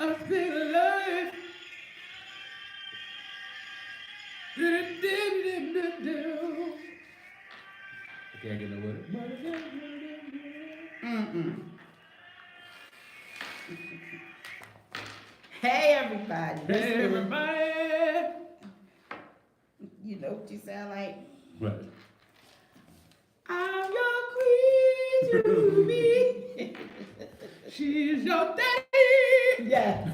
I'm still alive. I can't get no with it. Mm-mm. Hey everybody, this Hey is, everybody. you know what you sound like? What? I'm your queen to be. She's your daddy. Yes.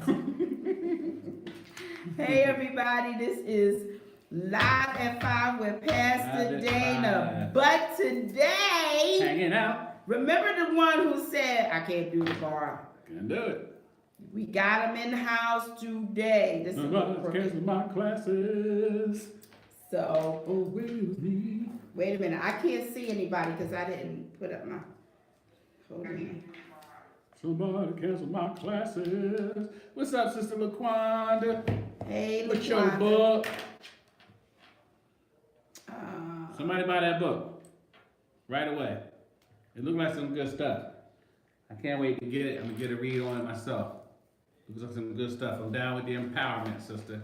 Hey everybody, this is Live at 5 with Pastor Live at Dana. 5. But today, Hanging out. remember the one who said, I can't do the bar. Can do it. We got him in the house today. This is Nobody's canceling my classes. so, Away with me. wait a minute. I can't see anybody because I didn't put up my, hold on. Somebody cancel my classes. What's up, Sister LaQuanda? Hey, What's your LaQuanda. book? Uh, Somebody buy that book right away. It looks like some good stuff. I can't wait to get it. I'm gonna get a read on it myself. Looks like some good stuff. I'm down with the empowerment, sister.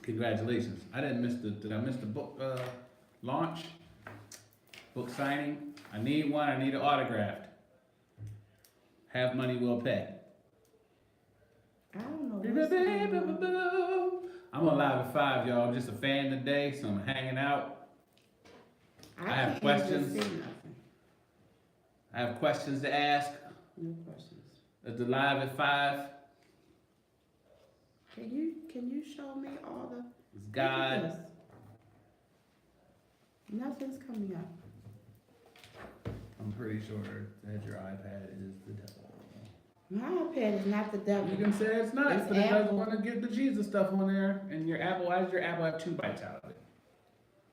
Congratulations. I didn't miss did I miss the book launch? Book signing? I need one. I need it autographed. Have money, will pay. I don't know what's going on. I'm on Live at 5, y'all. I'm just a fan today, so I'm hanging out. I have can't questions. even see nothing. I have questions to ask. No questions. At the Live at 5. Can you show me all the? It's Look at God. this. Nothing's coming up. I'm pretty sure that your iPad is the devil. My iPad is not the devil. You can say it's not, It's but it doesn't Apple. want to get the Jesus stuff on there. And your Apple, why does your Apple have 2 bytes out of it?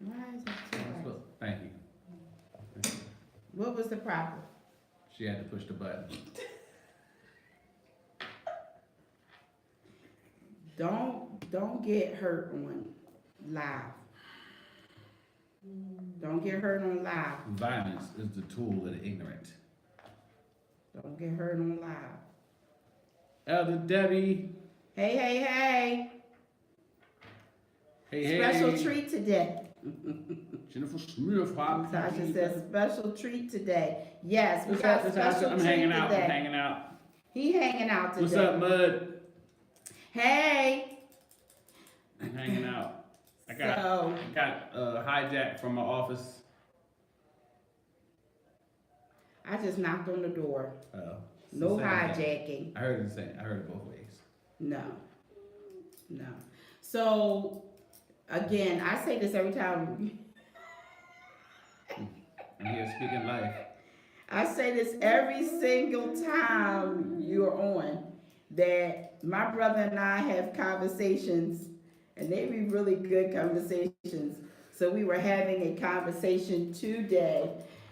Why is it too That's late? Thank you. What was the problem? She had to push the button. Don't get hurt on live. Don't get hurt on live. Violence is the tool of the ignorant. Don't get hurt on live. Elder Debbie. Hey, hey, hey. Hey, Special hey. treat today. Jennifer Smith. Tasha says special treat today. Yes, we What's got up, special I'm treat hanging out. today. I'm hanging out. He hanging out today. What's up, Mud? Hey. I'm hanging out. I got So, hijacked from my office. I just knocked on the door. Oh. No Same. hijacking. I heard it say. I heard it both ways. No. No. So, again, I say this every time. I'm here speaking life. I say this every single time you're on, that my brother and I have conversations, and they be really good conversations. So we were having a conversation today.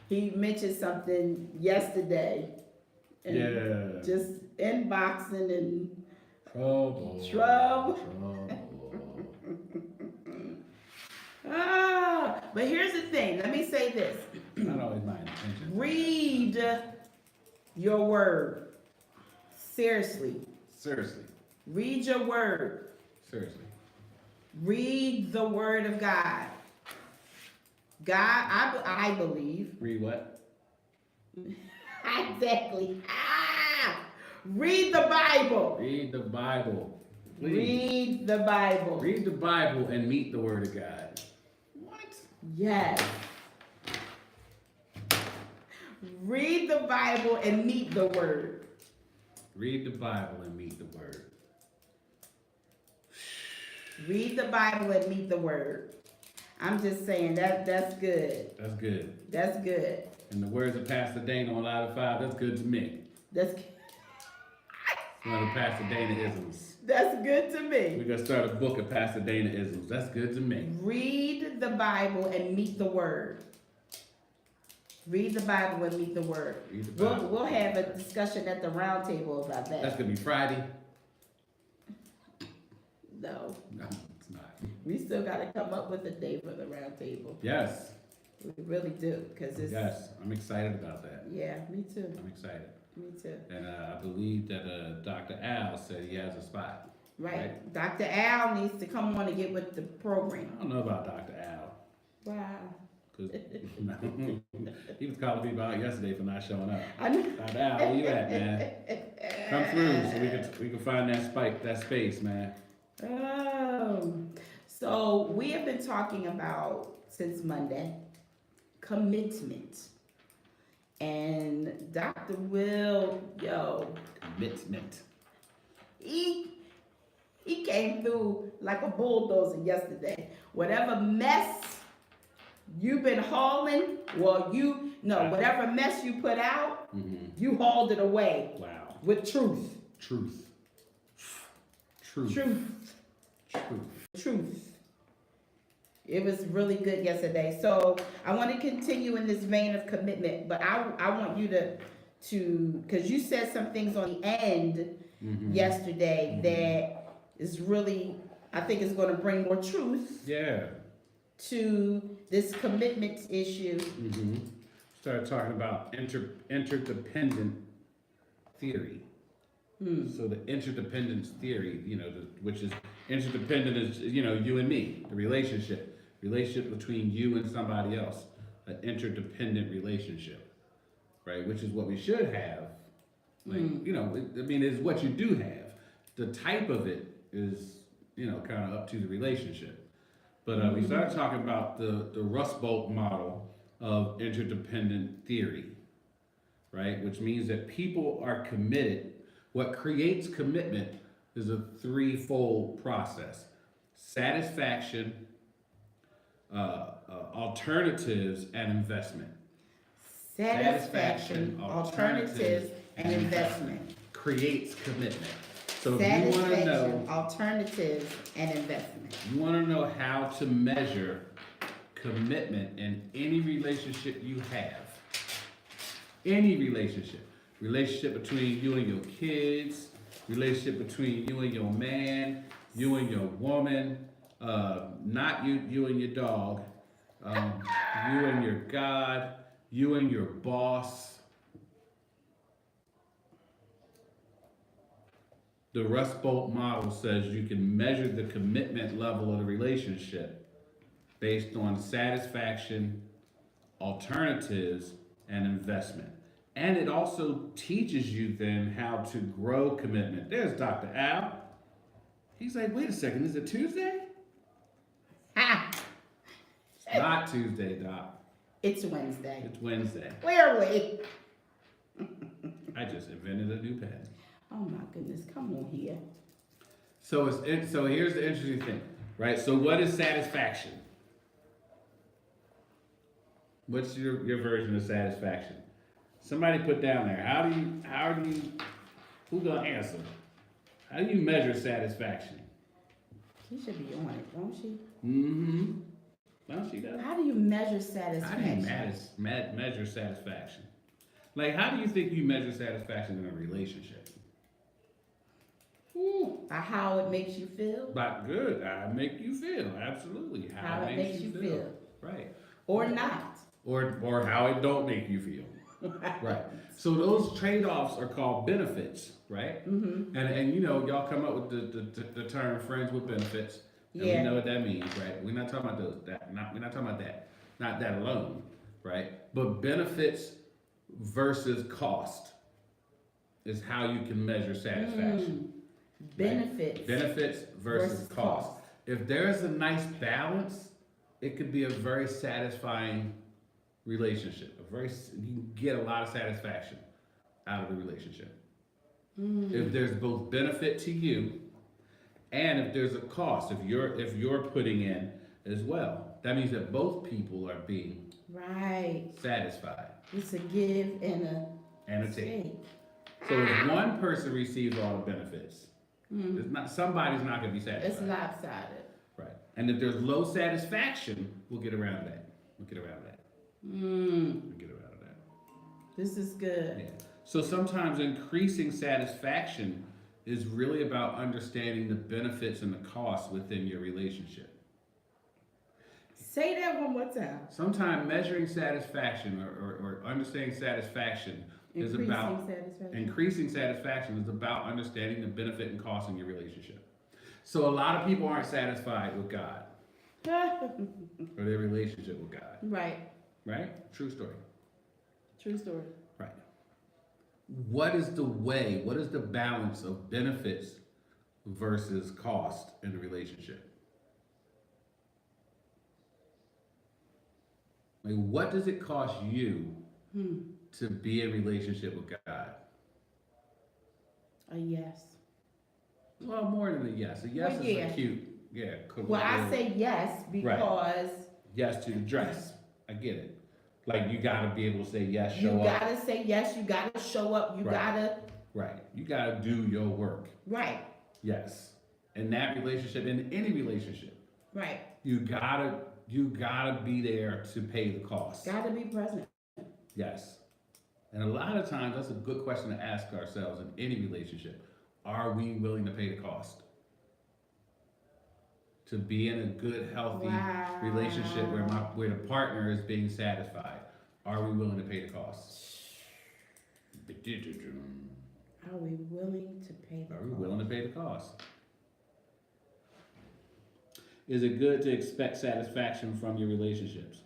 He mentioned something yesterday. And Yeah. just inboxing and Trouble. Trouble. Trouble. but here's the thing. Let me say this. Not always my intention. Read your word. Seriously. Seriously. Read your word. Seriously. Read the word of God. I believe. Read what? Exactly. Read the Bible. Read the Bible. Please. Read the Bible. Read the Bible and meet the Word of God. What? Yes. Read the Bible and meet the word. Read the Bible and meet the Word. Read the Bible and meet the word. I'm just saying that's good. That's good. That's good. In the words of Pastor Dana on Live at 5, that's good to me. That's One of the Pastor Dana isms. that's good to We're me. going to start a book of Pastor Dana isms. That's good to me. Read the Bible and meet the word. Read the Bible and meet the word. Read the Bible. We'll have a discussion at the round table about That's that. going to be Friday. No. No, it's not. We still gotta come up with a day for the round table. Yes. We really do, because it's, Yes, I'm excited about that. yeah, me too, I'm excited. me too. And I believe that Dr. Al said he has a spot. Right, Dr. Al needs to come on and get with the I program. don't know about Dr. Al, Wow. because he was calling people out yesterday for not showing up. I know. Dr. Al, where you at, man? Come through so we can find that space, man. Oh, so we have been talking about, since Monday, commitment. And Dr. Will, Commitment. he came through like a bulldozer yesterday. Whatever mess you've been hauling, whatever mess you put out, you hauled it away Wow. with truth. Truth. Truth. It was really good yesterday. So I want to continue in this vein of commitment, but I want you to, because you said some things on the end yesterday that is really, I think is going to bring more truth Yeah. to this commitment issue. Started talking about interdependent theory. So the interdependence theory, which is interdependent is, you and me, the relationship between you and somebody else, an interdependent relationship, right? Which is what we should have. Like, it's what you do have. The type of it is, kind of up to the relationship. But we started talking about the Rust Bolt model of interdependent theory, right? Which means that people are committed. What creates commitment is a threefold process: satisfaction, alternatives, and investment. Satisfaction, alternatives, and investment. Creates commitment. So if you want to know, Alternatives, and investment. you want to know how to measure commitment in any relationship you have. Any relationship between you and your kids, relationship between you and your man, you and your woman, not you and your dog, you and your God, you and your boss. The Rust Bolt model says you can measure the commitment level of the relationship based on satisfaction, alternatives, and investment. And it also teaches you then how to grow commitment. There's Dr. Al. He's like, wait a second, is it Tuesday? Ha! It's not Tuesday, Doc. It's Wednesday. It's Wednesday. Clearly. I just invented a new pen. Oh my goodness, come on here. So here's the interesting thing, right? So what is satisfaction? What's your version of satisfaction? Somebody put down there. Who's gonna answer? How do you measure satisfaction? She should be on it, don't she? No, she doesn't. How do you measure How do you satisfaction? measure satisfaction? Like, how do you think you measure satisfaction in a relationship? By how it makes you feel, But good, I make you feel, absolutely. how it makes you feel, Right. or not. Or how it don't make you feel. Right. So those trade-offs are called benefits, right? And y'all come up with the term friends with benefits. And we know what that means, right? We're not talking about we're not talking about that. Not that alone, right? But benefits versus cost is how you can measure satisfaction. Benefits. Benefits versus cost. If there's a nice balance, it could be a very satisfying relationship. You can get a lot of satisfaction out of the relationship. If there's both benefit to you and if there's a cost, if you're putting in as well, that means that both people are being satisfied. It's a give and a take. take. So if one person receives all the benefits, somebody's not going to be satisfied. It's lopsided. Right. And if there's low satisfaction, we'll get around that. We'll get around that. This is good. Yeah. So sometimes increasing satisfaction is really about understanding the benefits and the costs within your relationship. Say that one more time. Sometimes measuring satisfaction or understanding satisfaction is about increasing satisfaction is about understanding the benefit and cost in your relationship. So a lot of people aren't satisfied with God or their relationship with God. Right. Right? True story. True story. Right. What is the balance of benefits versus cost in a relationship? Like, what does it cost you to be in relationship with God? A yes. Well, more than a yes. A yes Well, is yeah. a cute, yeah. Well, I say yes because yes to the dress. I get it. Like, you gotta be able to say yes, you show up. gotta say yes. You gotta show up. You Right. gotta. Right. You gotta do your work. Right. Yes. In that relationship, in any relationship, Right. you gotta be there to pay the cost. Gotta be present. Yes. And a lot of times, that's a good question to ask ourselves in any relationship. Are we willing to pay the cost? To be in a good, healthy relationship where the partner is being satisfied. Are we willing to pay the cost? Are we willing to pay the Are cost? we willing to pay the cost? Is it good to expect satisfaction from your relationships?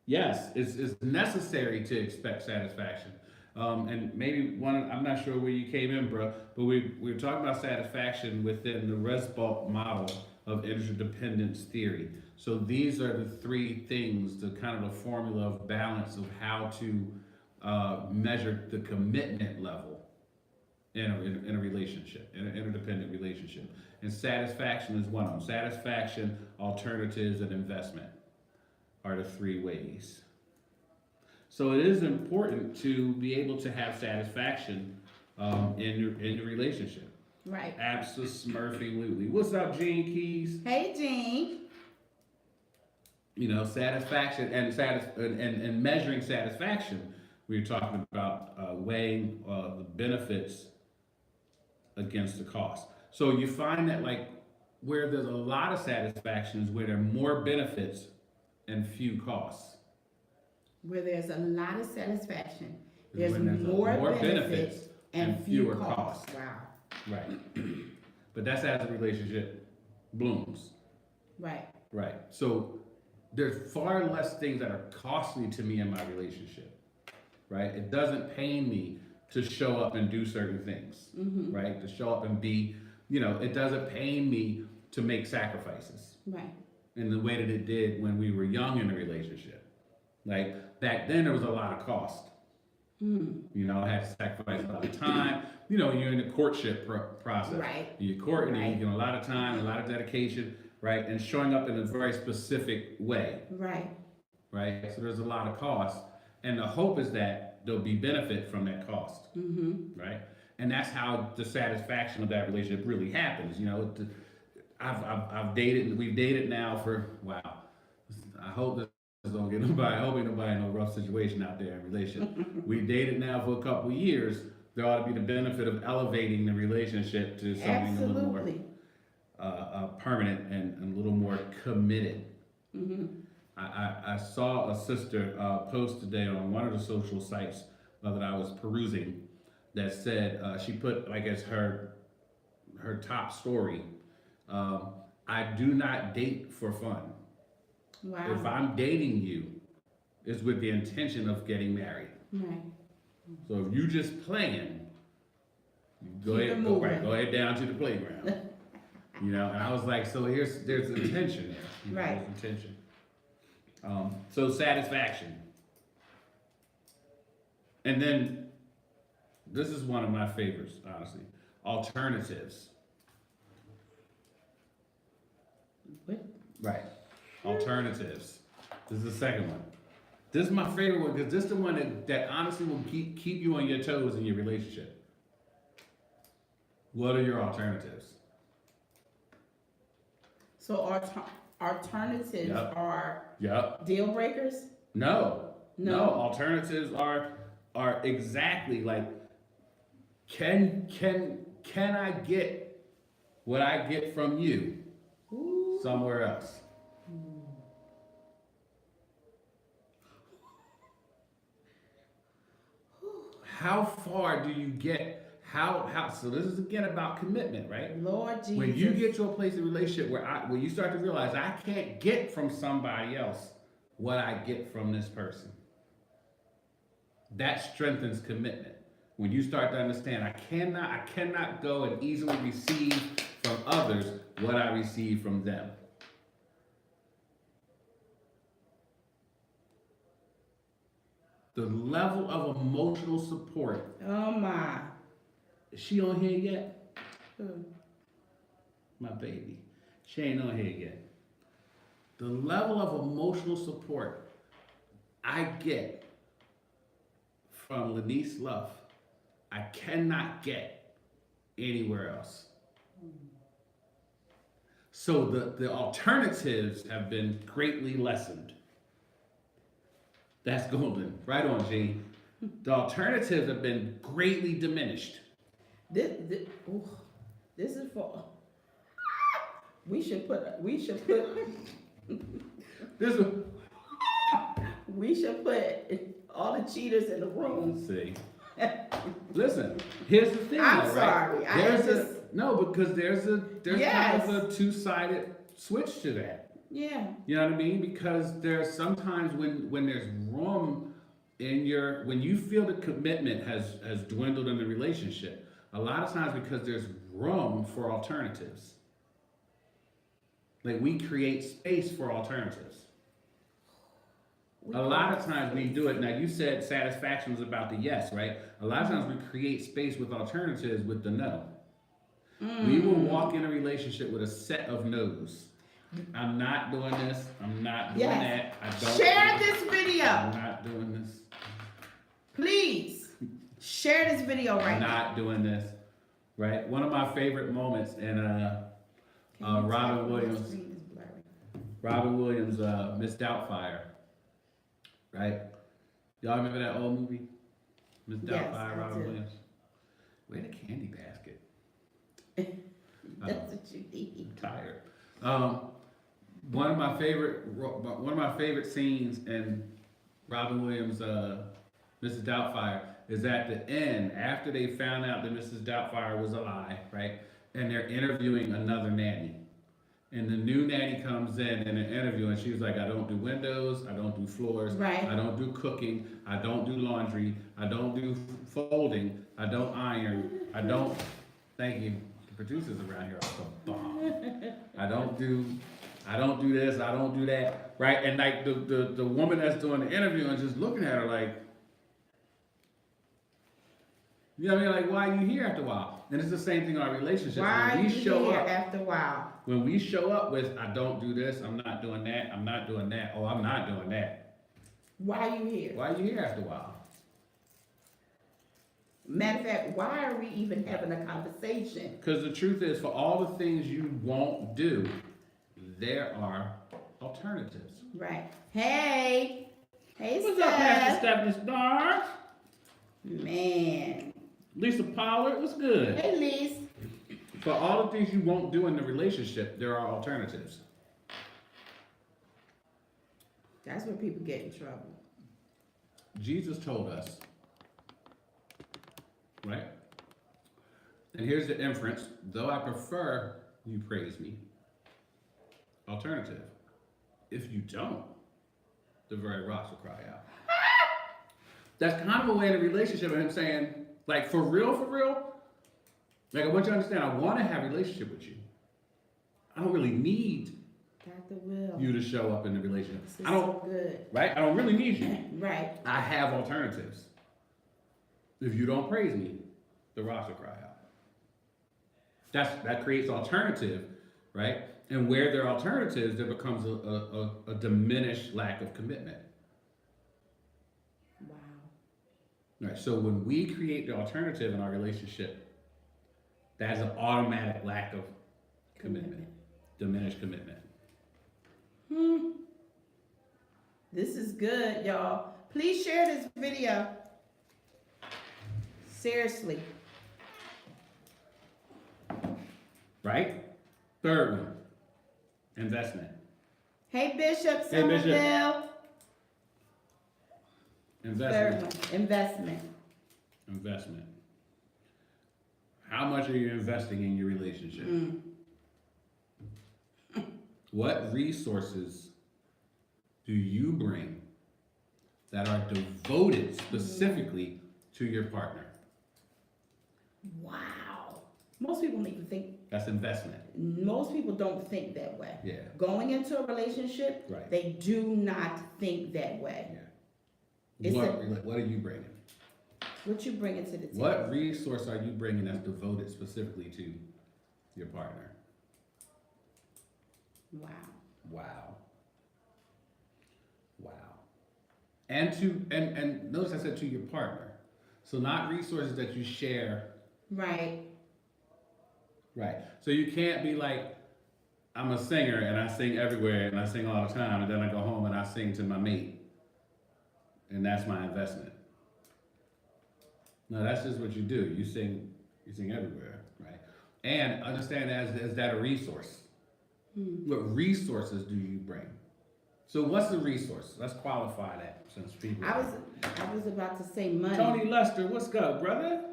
Yes, it's necessary to expect satisfaction. And maybe I'm not sure where you came in, bro, but we were talking about satisfaction within the Resbulk model of interdependence theory. So these are the three things, the kind of the formula of balance of how to measure the commitment level in a relationship, in an interdependent relationship. And satisfaction is one of them. Satisfaction, alternatives, and investment are the three ways. So it is important to be able to have satisfaction in your relationship. Right. Absolutely. What's up, Gene Keys? Hey, Gene. You know, satisfaction and measuring satisfaction. We were talking about weighing the benefits against the cost. So you find that, like, where there's a lot of satisfaction is where there are more benefits and few costs. Where there's a lot of satisfaction, There's more benefits and fewer costs. Wow. Right. But that's as the relationship blooms. Right. Right. So there's far less things that are costly to me in my relationship. Right. It doesn't pain me to show up and do certain things. Mm-hmm. Right. To show up and be, it doesn't pain me to make sacrifices. Right. In the way that it did when we were young in a relationship. Like, back then there was a lot of cost. I had to sacrifice a lot of time. You're in the courtship process. Right. You're courting, Right. and you get a lot of time, a lot of dedication, right? And showing up in a very specific way. Right. Right? So there's a lot of cost. And the hope is that there'll be benefit from that cost. Mm-hmm. Right? And that's how the satisfaction of that relationship really happens. We've dated now for, wow. I hope that don't get nobody. I hope ain't nobody in a rough situation out there in relationship. We dated now for a couple of years. There ought to be the benefit of elevating the relationship to something a little more permanent and a little more committed. Mm-hmm. I saw a sister post today on one of the social sites that I was perusing that said she put, I guess, her top story. I do not date for fun. Wow. If I'm dating you, it's with the intention of getting married. Right. So if you just playing, go Keep ahead down to the playground. And I was like, so there's intention there. Right. There's intention. So satisfaction. And then this is one of my favorites, honestly. Alternatives. What? Right. Alternatives. This is the second one. This is my favorite one because this is the one that honestly will keep you on your toes in your relationship. What are your alternatives? So alternatives are deal breakers? No. Alternatives are exactly like, can I get what I get from you somewhere else? how far do you get? How? So this is again about commitment, right? Lord Jesus. When you get to a place in relationship where you start to realize I can't get from somebody else what I get from this person. That strengthens commitment. When you start to understand I cannot go and easily receive from others what I receive from them. The level of emotional support. Oh my. Is she on here yet? Who? My baby. She ain't on here yet. The level of emotional support I get from Lanice Love, I cannot get anywhere else. So the alternatives have been greatly lessened. That's golden. Right on, Gene. The alternatives have been greatly diminished. This is for. We should put. This is. We should put all the cheaters in the room. Let's see. Listen, here's the thing. I'm though, sorry. Right? No, because there's Yes. kind of a two-sided switch to that. Yeah. You know what I mean? Because there's sometimes when there's room when you feel the commitment has dwindled in the relationship, a lot of times because there's room for alternatives. Like we create space for alternatives. A lot of times we do it. Now you said satisfaction was about the yes, right? A lot of times we create space with alternatives with the no. We will walk in a relationship with a set of no's. I'm not doing this. I'm not doing that. I don't. Share this video. I'm not doing this. Please share this video right I'm now. not doing this. Right? One of my favorite moments in Robin Williams, Miss Doubtfire. Right? Y'all remember that old movie? Miss Doubtfire, Robin Williams. Where the candy basket? That's what you need. I'm tired. One of my favorite scenes in Robin Williams' Mrs. Doubtfire is at the end after they found out that Mrs. Doubtfire was alive, right? And they're interviewing another nanny. And the new nanny comes in an interview and she's like, I don't do windows, I don't do floors, Right. I don't do cooking, I don't do laundry, I don't do folding, I don't iron, I don't, thank you, the producers around here are so bomb. I don't do this, I don't do that, right? And like the woman that's doing the interview and just looking at her like, you know what I mean? Like, why are you here after a while? And it's the same thing in our relationships. Why are When we you show here up, after a while? when we show up with, I don't do this, I'm not doing that, I'm not doing that, oh, I'm not doing that. Why are you here? Why are you here after a while? Matter of fact, why are we even having a conversation? Because the truth is, for all the things you won't do, there are alternatives. Right. Hey. Hey, What's up, Pastor Steph. Stephanie Starr? Man. Lisa Pollard, what's good? Hey, Lise. For all the things you won't do in the relationship, there are alternatives. That's where people get in trouble. Jesus told us, right? And here's the inference. Though I prefer you praise me. Alternative. If you don't, the very rocks will cry out. That's kind of a way in a relationship of him saying, like, for real, like, I want you to understand, I want to have a relationship with you. I don't really need Dr. Will. you to show up in the relationship. This is I don't, so good. right? I don't really need you. Right. I have alternatives. If you don't praise me, the rocks will cry out. That creates alternative, right? And where there are alternatives, there becomes a diminished lack of commitment. Wow. Right. So when we create the alternative in our relationship, that's an automatic lack of commitment. Diminished commitment. This is good, y'all. Please share this video. Seriously. Right? Third one, investment. Hey, Bishop Hey, Bishop. Somerville. Investment. Third one, investment. Investment. How much are you investing in your relationship? What resources do you bring that are devoted specifically to your partner? Wow. Most people need to think, That's investment. most people don't think that way. Yeah. Going into a relationship, Right. they do not think that way. Yeah. It's What are you bringing? What you bringing to the table? What resource are you bringing that's devoted specifically to your partner? Wow. Wow. Wow. And notice I said to your partner. So not resources that you share. Right. Right. So you can't be like, I'm a singer and I sing everywhere and I sing all the time, and then I go home and I sing to my mate. And that's my investment. No, that's just what you do. You sing everywhere, right? And understand as that a resource. What resources do you bring? So what's the resource? Let's qualify that since people. I was about to say money. Tony Lester, what's good, brother?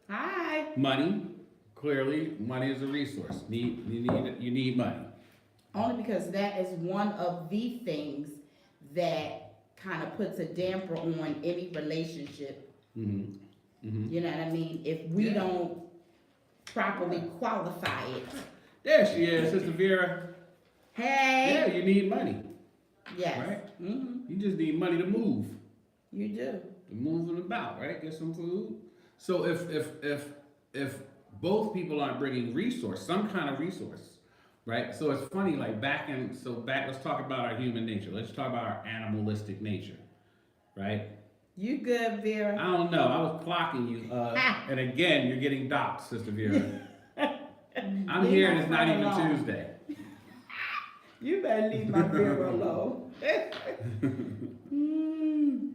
Hi. Money. Clearly, money is a resource. You need money. Only because that is one of the things that kind of puts a damper on any relationship. Mm-hmm. Mm-hmm. You know what I mean? If we Yeah. don't properly qualify it. There she is, Sister Vera. Hey. Yeah, you need money, Yes. right? Mm-hmm. You just need money to move, You do. to move and about, right? Get some food. So if both people aren't bringing some kind of resource, right? So it's funny, like let's talk about our human nature. Let's talk about our animalistic nature, right? You good, Vera? I don't know. I was clocking you, and again, you're getting docked, Sister Vera. I'm Leave here my and it's not friend even alone. Tuesday. You better leave my Vera alone.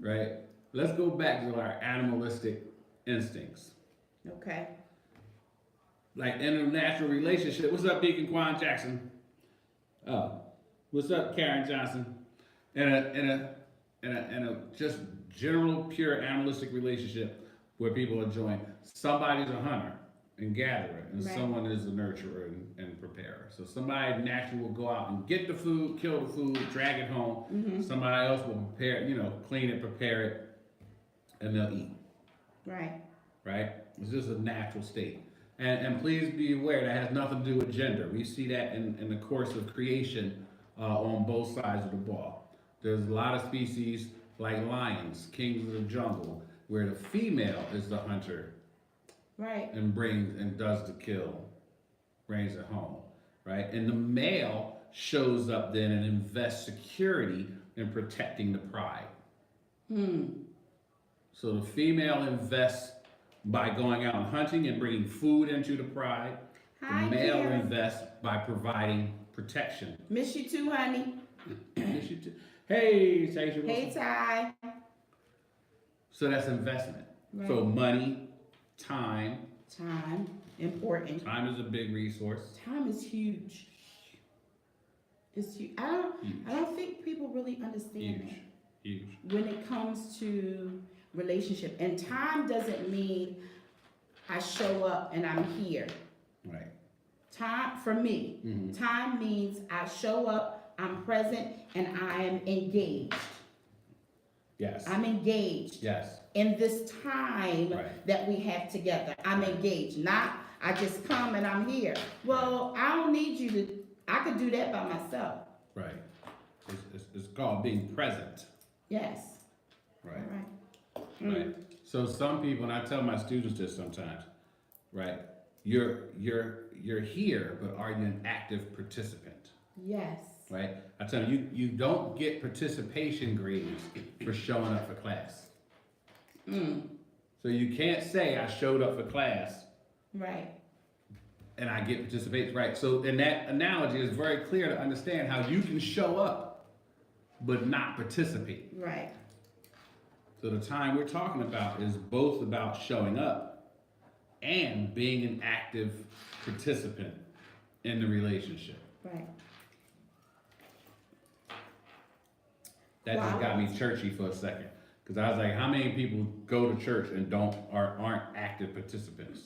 Right? Let's go back to our animalistic instincts. Okay. Like in a natural relationship. What's up, Deacon Quan Jackson? What's up, Karen Johnson? In a just general, pure animalistic relationship where people are joined. Somebody's a hunter and gatherer, and Right. someone is a nurturer and preparer. So somebody naturally will go out and get the food, kill the food, drag it home. Mm-hmm. Somebody else will prepare, clean it, prepare it, and they'll eat. Right. Right? It's just a natural state. And please be aware that has nothing to do with gender. We see that in the course of creation on both sides of the ball. There's a lot of species like lions, kings of the jungle, where the female is the hunter Right. and does the kill, brings it home, right? And the male shows up then and invests security in protecting the pride. So the female invests by going out and hunting and bringing food into the pride. Hi, The male Karen. invests by providing protection. Miss you too, honey. Yes, you do. Hey, Taisha Wilson. Hey, Ty. So that's investment. Right. So money, time. Time. Important. Time is a big resource. Time is huge. It's huge. I don't think people really understand Huge. that Huge. when it comes to relationship. And time doesn't mean I show up and I'm here. Right. Time for me. Mhm. Time means I show up, I'm present, and I am engaged. Yes. I'm engaged Yes. in this time Right. that we have together. I'm engaged, not I just come and I'm here. Well, I don't need you to, I could do that by myself. Right. It's called being present. Yes. Right. All right. Right. So some people, and I tell my students this sometimes, right? You're here, but are you an active participant? Yes. Right? I tell you don't get participation grades for showing up for class. So you can't say I showed up for class Right. and I get participation. Right. So in that analogy, it's very clear to understand how you can show up but not participate. Right. So the time we're talking about is both about showing up and being an active participant in the relationship. Right. That just Wow. got me churchy for a second. Because I was like, how many people go to church and aren't active participants?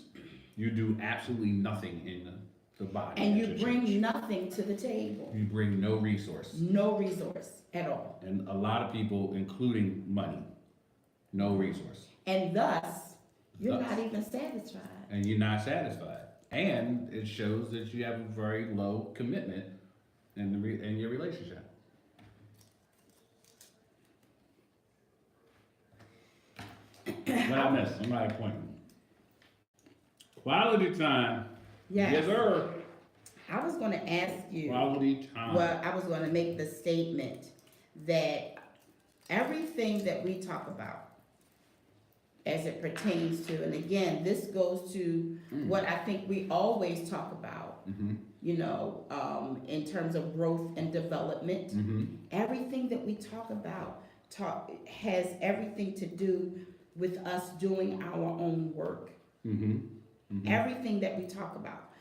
You do absolutely nothing in the body. And at you your bring church. nothing to the table. You bring no resource. No resource at all. And a lot of people, including money, no resource. And thus, you're Thus. not even satisfied. And you're not satisfied. And it shows that you have a very low commitment in your relationship. What I missed? Somebody point me. Quality time. Yes, sir. I was gonna ask you. Quality time. Well, I was gonna make the statement that everything that we talk about as it pertains to, and again, this goes to what I think we always talk about, Mm-hmm. you know, in terms of growth and development. Mm-hmm. Everything that we talk about has everything to do with us doing our own work. Mm-hmm. Mm-hmm. Everything that we talk about,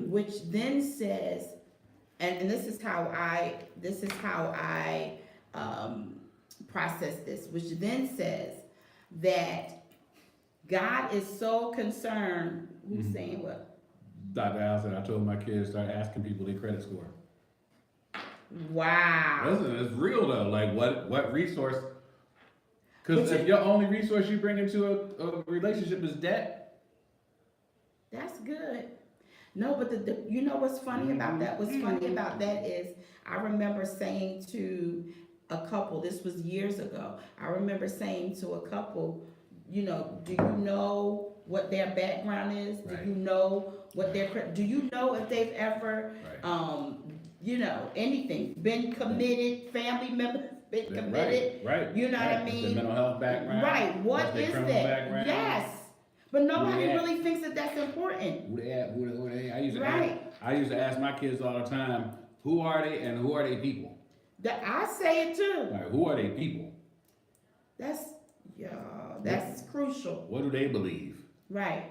which then says, and this is how I process this, which then says that God is so concerned. Who's Mhm. saying what? Dr. Allison, I told my kids to start asking people their credit score. Wow. Listen, it's real though. Like what resource? Because But if your only resource you bring into a relationship is debt, That's good. No, but you know what's funny about that? What's funny about that is I remember saying to a couple, this was years ago, I remember saying to a couple, you know, do you know what their background is? Right. Do you know what do you know if they've ever, Right. you know, anything, been committed, family members been committed? right? You know what I What's mean? their mental health background? Right, what What's their is criminal that? background? Yes, but nobody Yeah. really thinks that that's important. Who they at? Who they? I used Right. to ask my kids all the time, who are they and who are they people? That I say it too. Like, who are they people? That's crucial. What do they believe? Right.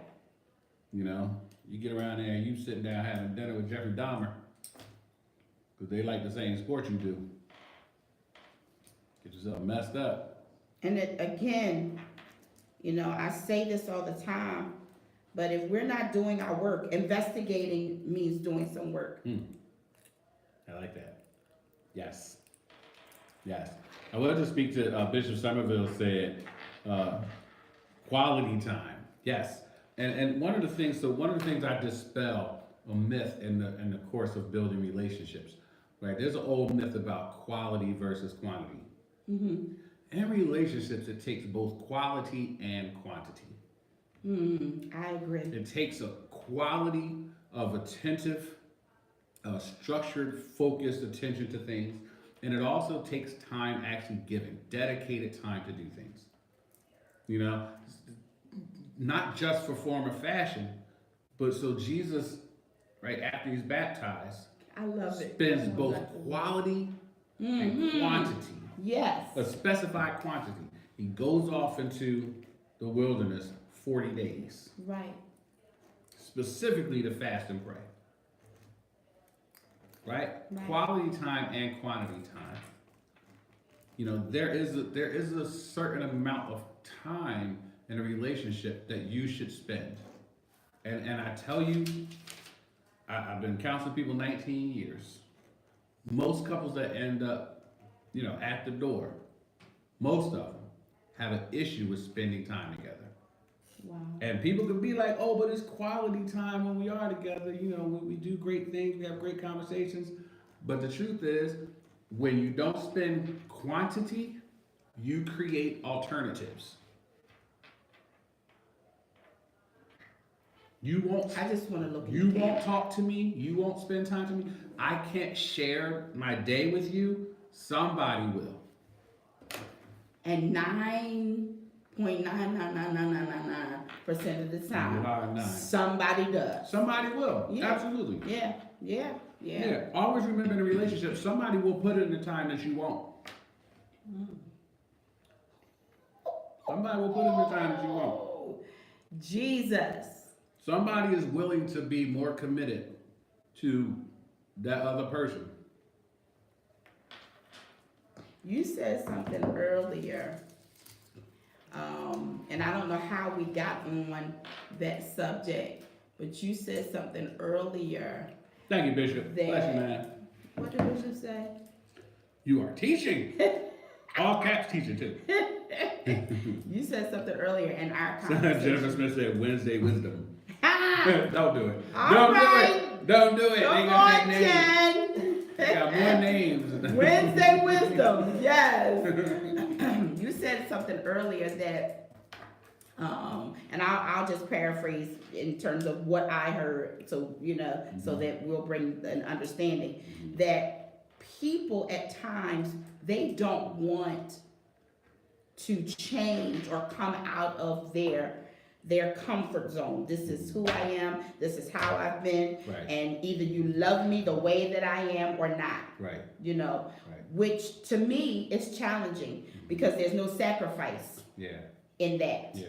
You know, you get around there and you sitting down having dinner with Jeffrey Dahmer because they like the same sport you do. Get yourself messed up. And again, you know, I say this all the time, but if we're not doing our work, investigating means doing some work. I like that. Yes. Yes. I will just speak to Bishop Somerville said, quality time. Yes. And one of the things I dispel a myth in the course of building relationships, right? There's an old myth about quality versus quantity. Mm-hmm. In relationships, it takes both quality and quantity. I agree. It takes a quality of attentive, structured, focused attention to things, and it also takes time actually given, dedicated time to do things. You know, not just for form or fashion, but so Jesus, right after he's baptized, I love it. spends both quality and quantity, Yes. a specified quantity. He goes off into the wilderness 40 days, Right. specifically to fast and pray. Right? Right. Quality time and quantity time. You know, there is a certain amount of time in a relationship that you should spend. And I tell you, I've been counseling people 19 years. Most couples that end up, you know, at the door, most of them have an issue with spending time together. Wow. And people can be like, oh, but it's quality time when we are together. You know, we do great things, we have great conversations. But the truth is, when you don't spend quantity, you create alternatives. You won't. I just want to look at You the won't cat. talk to me. You won't spend time to me. I can't share my day with you. Somebody will. And 9.99999% of the time, Hard nine. somebody does. Somebody will. Yeah. Absolutely. Yeah. Always remember in a relationship, somebody will put in the time that you won't. Somebody will put in the time that you won't. Oh, Jesus. Somebody is willing to be more committed to that other person. You said something earlier And I don't know how we got on that subject, but you said something earlier. Thank you, Bishop. That- Bless you, man. What did Bishop say? You are teaching. All caps teaching too. You said something earlier in our Jennifer conversation. Smith said Wednesday wisdom. Ha! Don't do it. All Don't right. do it. Don't do it. They Come got on, that name. Jen. They got more names. Wednesday wisdom, yes. You said something earlier that, and I'll just paraphrase in terms of what I heard, so so that we'll bring an understanding that people at times they don't want to change or come out of their comfort zone. This is who I am. This is how I've been. Right. And either you love me the way that I am or not. Right. Right. Right. Which to me is challenging because there's no sacrifice Yeah. in that. Yeah.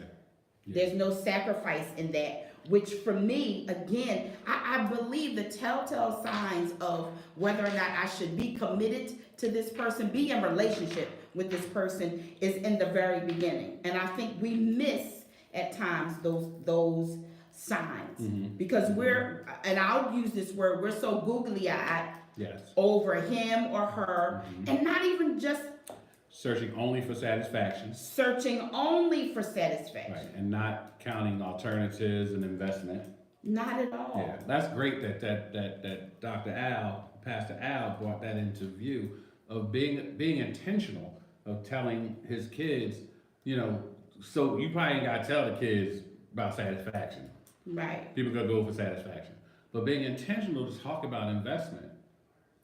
There's no sacrifice in that. Which for me, again, I believe the telltale signs of whether or not I should be committed to this person, be in relationship with this person, is in the very beginning. And I think we miss at times those signs because and I'll use this word, we're so googly-eyed Yes. over him or her, and not even just Searching only for satisfaction. searching only for satisfaction. Right. And not counting alternatives and investment. Not at all. Yeah. That's great that Dr. Al, Pastor Al brought that into view of being intentional of telling his kids, so you probably ain't gotta tell the kids about satisfaction. Right. People gonna go for satisfaction. But being intentional to talk about investment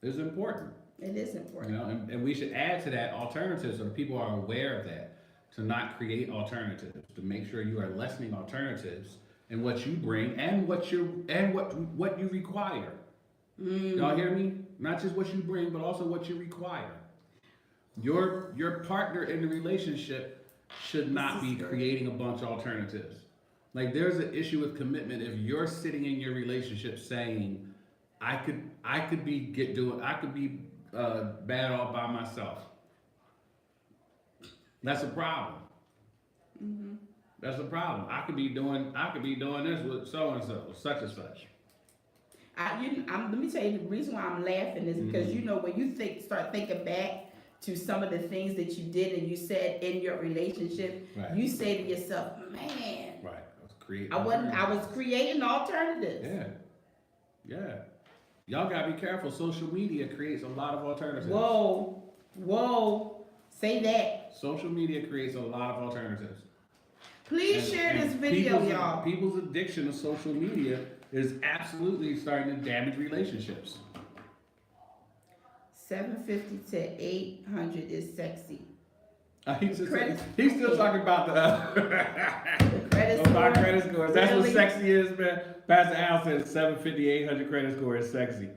is important. It is important. And we should add to that alternatives so that people are aware of that, to not create alternatives, to make sure you are lessening alternatives in what you bring and what you require. Y'all hear me? Not just what you bring, but also what you require. Your partner in the relationship should not be creating a bunch of alternatives. Like there's an issue with commitment if you're sitting in your relationship saying, I could be bad all by myself. That's a problem. That's a problem. I could be doing this with so and so, such and such. Let me tell you the reason why I'm laughing is because when you start thinking back to some of the things that you did and you said in your relationship, Right. you say to yourself, man, Right. I was creating alternatives. Yeah. Y'all gotta be careful. Social media creates a lot of alternatives. Whoa, say that. Social media creates a lot of alternatives. Please share this video, y'all. People's addiction to social media is absolutely starting to damage relationships. 750 to 800 is sexy. He's Credit- still talking about The credit my score. credit scores. That's Really? what sexy is, man. Pastor Al said 750, 800 credit score is sexy.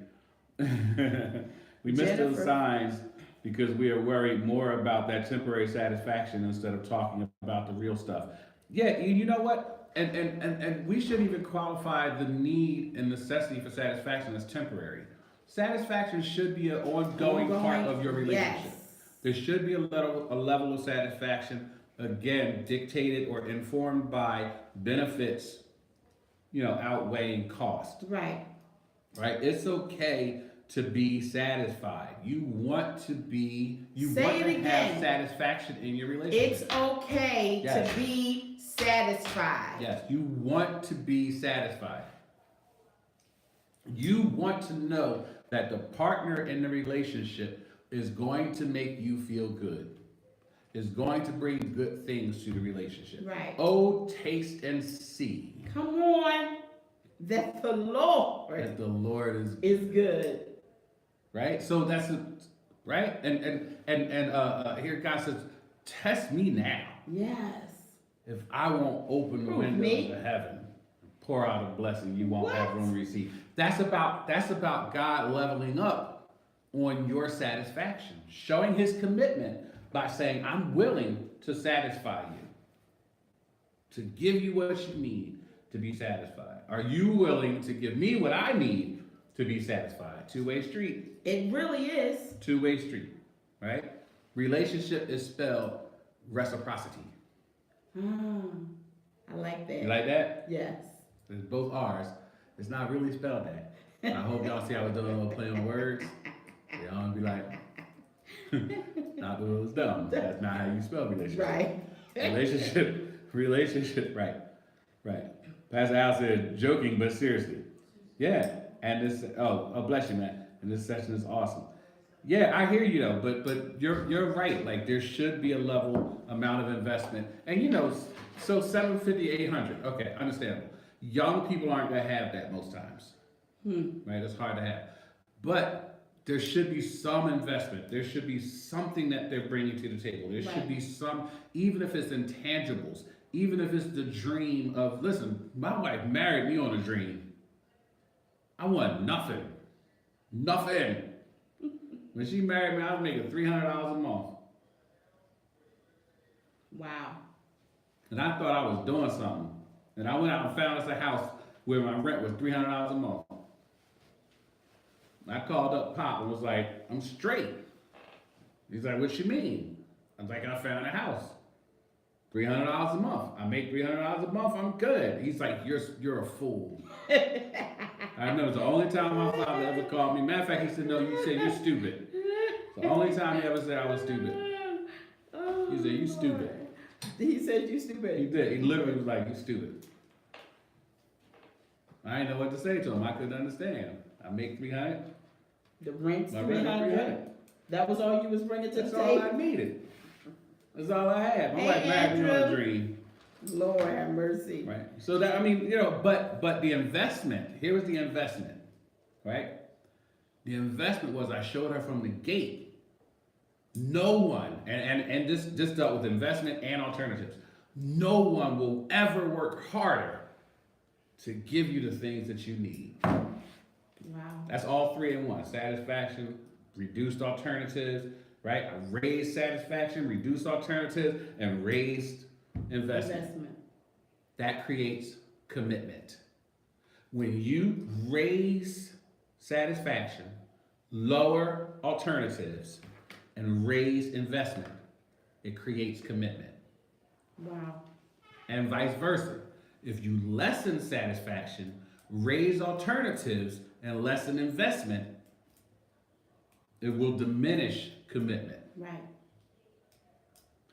We missed those Jennifer. signs because we are worried more about that temporary satisfaction instead of talking about the real stuff. Yeah, you know what? And we shouldn't even qualify the need and necessity for satisfaction as temporary. Satisfaction should be an ongoing part of your relationship. Yes. There should be a level of satisfaction, again, dictated or informed by benefits, outweighing cost, Right. right? It's okay to be satisfied. You want to Say want it to have again. satisfaction in your relationship. It's okay Yes. to be satisfied. Yes, you want to be satisfied. You want to know that the partner in the relationship is going to make you feel good, is going to bring good things to the relationship. Right. Oh, taste and see Come on. That the Lord that the Lord is good. right. So that's right. And here God says, test me now. Yes. If I won't open the Prove windows me. of heaven, pour out a blessing you won't What? have room to receive. That's about God leveling up on your satisfaction, showing his commitment by saying, I'm willing to satisfy you, to give you what you need to be satisfied. Are you willing to give me what I need to be satisfied? Two-way street. It really is. Two-way street, right? Relationship is spelled reciprocity. I like that. You like that? Yes. It's both R's. It's not really spelled that. I hope y'all see I was doing a little play on words. Y'all be like, not that it was dumb. That's not how you spell relationship. Right. Relationship, right. Pastor Al said, joking, but seriously. Yeah, and this, oh, bless you, man. And this session is awesome. Yeah, I hear you though, but you're right. Like there should be a level amount of investment. And so 750, 800, okay, understandable. Young people aren't gonna have that most times. Right? It's hard to have. But there should be some investment. There should be something that they're bringing to the table. There should be some, even if it's intangibles, even if it's the dream of, listen, my wife married me on a dream. I want nothing. Nothing. When she married me, I was making $300 a month. Wow. And I thought I was doing something. And I went out and found us a house where my rent was $300 a month. I called up Pop and was like, I'm straight. He's like, what you mean? I was like, I found a house. $300 a month. I make $300 a month, I'm good. He's like, you're a fool. I remember it was the only time my father ever called me. Matter of fact, he said, no, you said you're stupid. It's the only time he ever said I was stupid. He said, you stupid. He said you stupid. He did. He literally was like, you stupid. I didn't know what to say to him. I couldn't understand. I make $300. The rent's My rent was $300. $300. That was all you was bringing to That's the all table? I needed. That's all I had. My Hey, wife married me on a Andrew. dream. Lord have mercy. Right. So that, I mean, but the investment, here was the investment, right? The investment was I showed her from the gate. No one, and this dealt with investment and alternatives. No one will ever work harder to give you the things that you need. Wow. That's all three in one. Satisfaction, reduced alternatives, right? I raised satisfaction, reduced alternatives, and raised investment. That creates commitment. When you raise satisfaction, lower alternatives, and raise investment, it creates commitment. Wow. And vice versa. If you lessen satisfaction, raise alternatives, and lessen investment, it will diminish commitment. Right.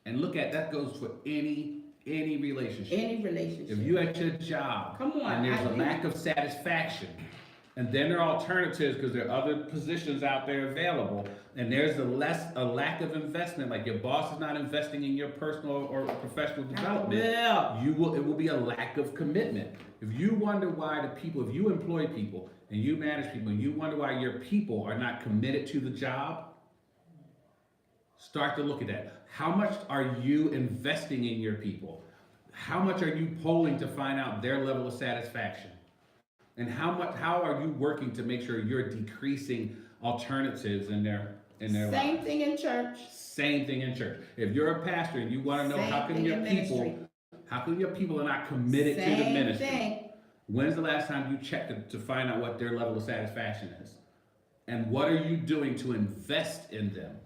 And look at that goes for any relationship. Any relationship. If you at your job Come on, and there's I a do. lack of satisfaction, and then there are alternatives because there are other positions out there available, and there's a lack of investment, like your boss is not investing in your personal or professional development, Yeah. it will be a lack of commitment. If you wonder why if you employ people and you manage people and you wonder why your people are not committed to the job, start to look at that. How much are you investing in your people? How much are you polling to find out their level of satisfaction? And how are you working to make sure you're decreasing alternatives in their Same lives? thing in church. Same thing in church. If you're a pastor and you want to know Same how come thing your in people ministry. how come your people are not committed to the Same ministry? thing. When's the last time you checked to find out what their level of satisfaction is? And what are you doing to invest in them?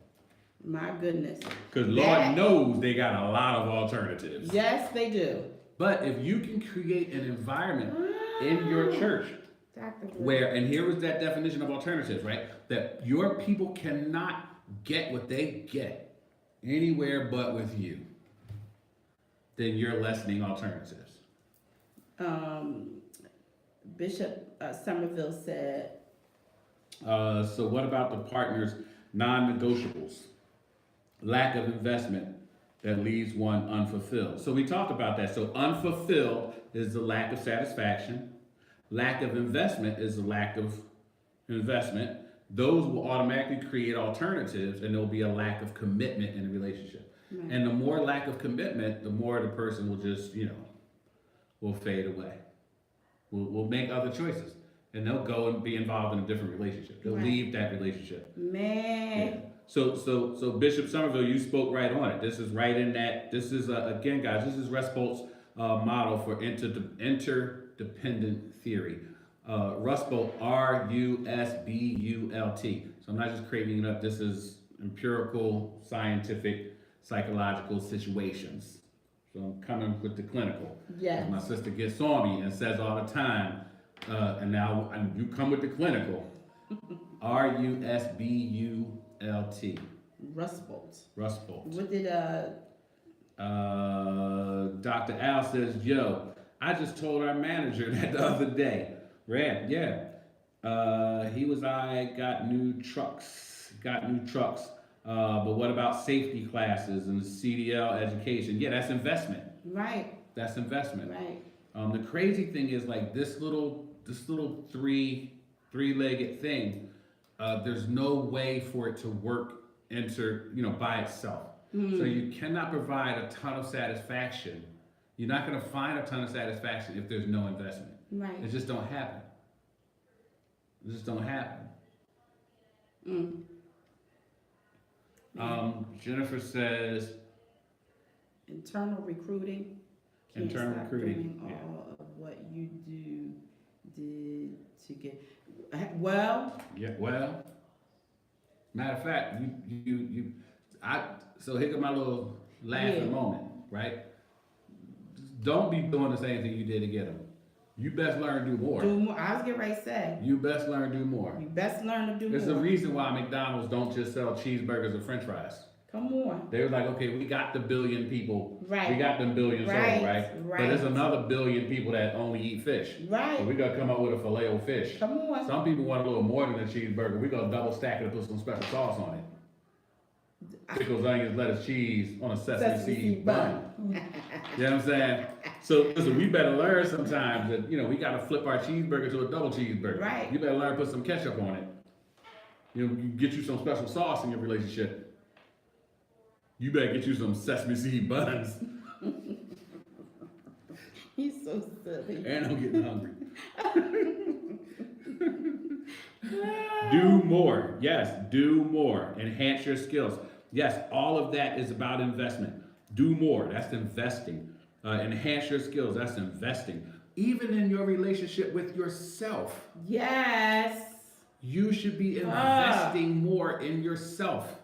My goodness. Because That- Lord knows they got a lot of alternatives. Yes, they do. But if you can create an environment in your church Dr. Blue. where, and here was that definition of alternatives, right? That your people cannot get what they get anywhere but with you, then you're lessening alternatives. Bishop Somerville said, So what about the partners' non-negotiables? Lack of investment that leaves one unfulfilled. So we talked about that. So unfulfilled is the lack of satisfaction. Lack of investment is the lack of investment. Those will automatically create alternatives, and there will be a lack of commitment in the relationship. Right. And the more lack of commitment, the more the person will just, will fade away. Will make other choices, and they'll go and be involved in a different relationship. They'll Right. leave that relationship. man, Yeah. So Bishop Somerville, you spoke right on it. This is right in that. This is again, guys. This is Rusbolt's model for interdependent theory. Rusbolt, Rusbult. So I'm not just creating it up. This is empirical, scientific, psychological situations. So I'm coming with the clinical. Yes. My sister gets on me and says all the time, and now you come with the clinical. Rusbult. Rust Bolt. Rust Bolt. What did Dr. Al says, yo, I just told our manager that the other day. Red, yeah. I got new trucks. But what about safety classes and CDL education? Yeah, that's investment. Right. That's investment. Right. The crazy thing is like this little three-legged thing, there's no way for it to work by itself. So you cannot provide a ton of satisfaction. You're not going to find a ton of satisfaction if there's no investment. Right. It just don't happen. It just don't happen. Jennifer says internal recruiting. Can't internal stop recruiting. Doing all of what you did to get. Well. Yeah. Well. Matter of fact, so here comes my little laughing moment, right? Don't be doing the same thing you did to get them. You best learn to do more. Do more. I was getting ready to say. You best learn to do more. You best learn to do There's more. a reason why McDonald's don't just sell cheeseburgers or French fries. Come on. They were like, okay, we got the billion people. Right. We got them billions Right. sold, right? Right. But there's another billion people that only eat fish. Right. So we gotta come up with a filet-o-fish. Come on. Some people want a little more than a cheeseburger. We gonna double stack it and put some special sauce on it. Pickles, onions, lettuce, cheese on a sesame seed bun. You know what I'm saying? So listen, we better learn sometimes that, we gotta flip our cheeseburger to a double cheeseburger. Right. You better learn to put some ketchup on it. You get you some special sauce in your relationship. You better get you some sesame seed buns. He's so silly. And I'm getting hungry. Do more. Yes, do more. Enhance your skills. Yes, all of that is about investment. Do more. That's investing. Enhance your skills. That's investing. Even in your relationship with yourself. Yes. You should be investing more in yourself.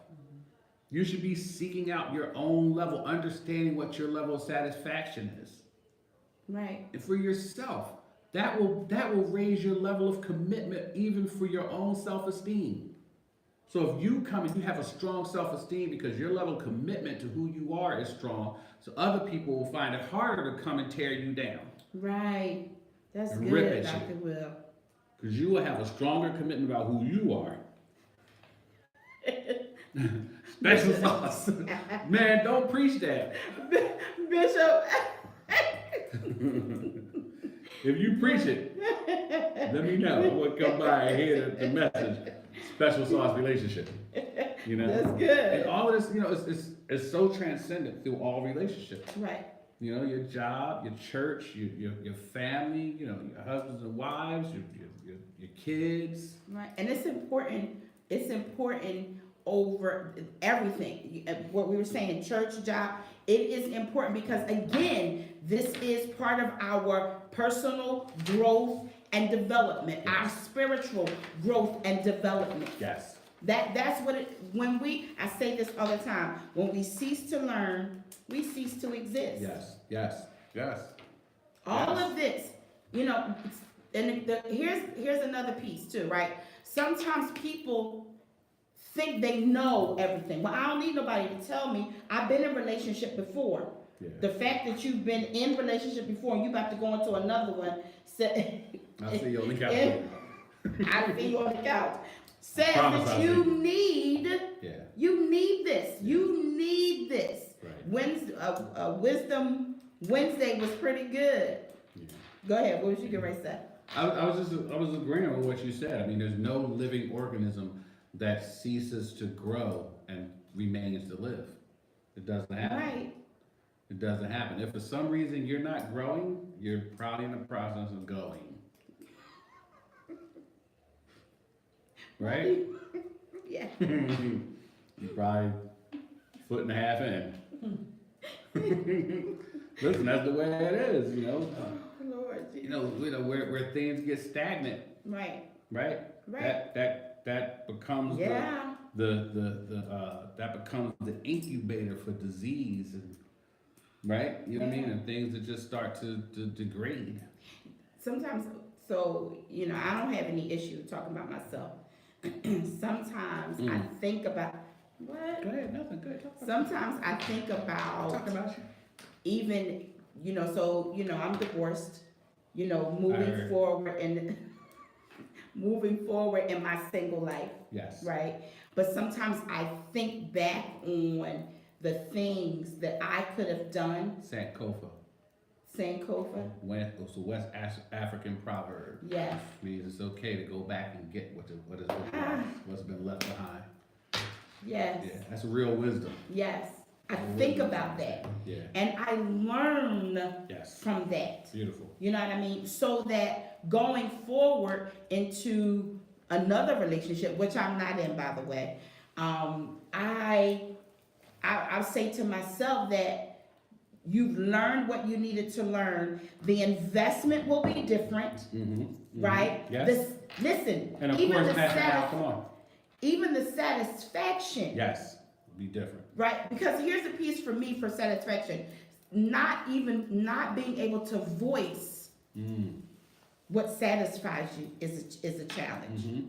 You should be seeking out your own level, understanding what your level of satisfaction is. Right. And for yourself. That will raise your level of commitment even for your own self-esteem. So if you come and you have a strong self-esteem because your level of commitment to who you are is strong, so other people will find it harder to come and tear you down. Right. That's and good, rip at Dr. you. Will. Because you will have a stronger commitment about who you are. Special sauce. Man, don't preach that. Bishop. If you preach it, let me know. I want to come by and hear the message. Special sauce relationship. That's good. And all of this, it's so transcendent through all relationships. Right. Your job, your church, your family, your husbands and wives, your kids. Right. And it's important over everything. What we were saying, church, job, it is important because again, this is part of our personal growth and development, our spiritual growth and development. Yes. That's what I say this all the time, when we cease to learn, we cease to exist. Yes. All of this, and here's another piece too, right? Sometimes people think they know everything. Well, I don't need nobody to tell me. I've been in a relationship before. Yeah. The fact that you've been in a relationship before and you about to go into another one, I see you on the couch. I see you on the couch. Says Promise that I'll you see. need this. You need this. Right. Wisdom Wednesday was pretty good. Yeah. Go ahead. What was you going to say? I was agreeing with what you said. I mean, there's no living organism that ceases to grow and remains to live. It doesn't happen. Right. It doesn't happen. If for some reason you're not growing, you're probably in the process of going. Right? Yeah. You're probably a foot and a half in. Listen, that's the way it is, Lord Jesus. Where things get stagnant. Right. Right? Right. That becomes that becomes the incubator for disease and right? You know what I mean? And things that just start to degrade. Sometimes, so, I don't have any issue talking about myself. Sometimes I think about, what? Go ahead, nothing, go ahead. Sometimes I think about Talk about you. even, I'm divorced, I moving heard. forward and moving forward in my single life, Yes. right? But sometimes I think back on the things that I could have done, Sankofa. Sankofa, It's a West African proverb. yes. Means it's okay to go back and get what's been left behind. Yes, Yeah, that's real wisdom. yes. I think about that. Yeah. And I learn Yes. from that. Beautiful. You know what I mean? So that going forward into another relationship, which I'm not in, by the way, I'll say to myself that you've learned what you needed to learn. The investment will be different, right? Yes. Listen, And of even course, the Pastor Al, come on. even the satisfaction, Yes. Be different. right? Because here's a piece for me for satisfaction. Not being able to voice what satisfies you is a challenge.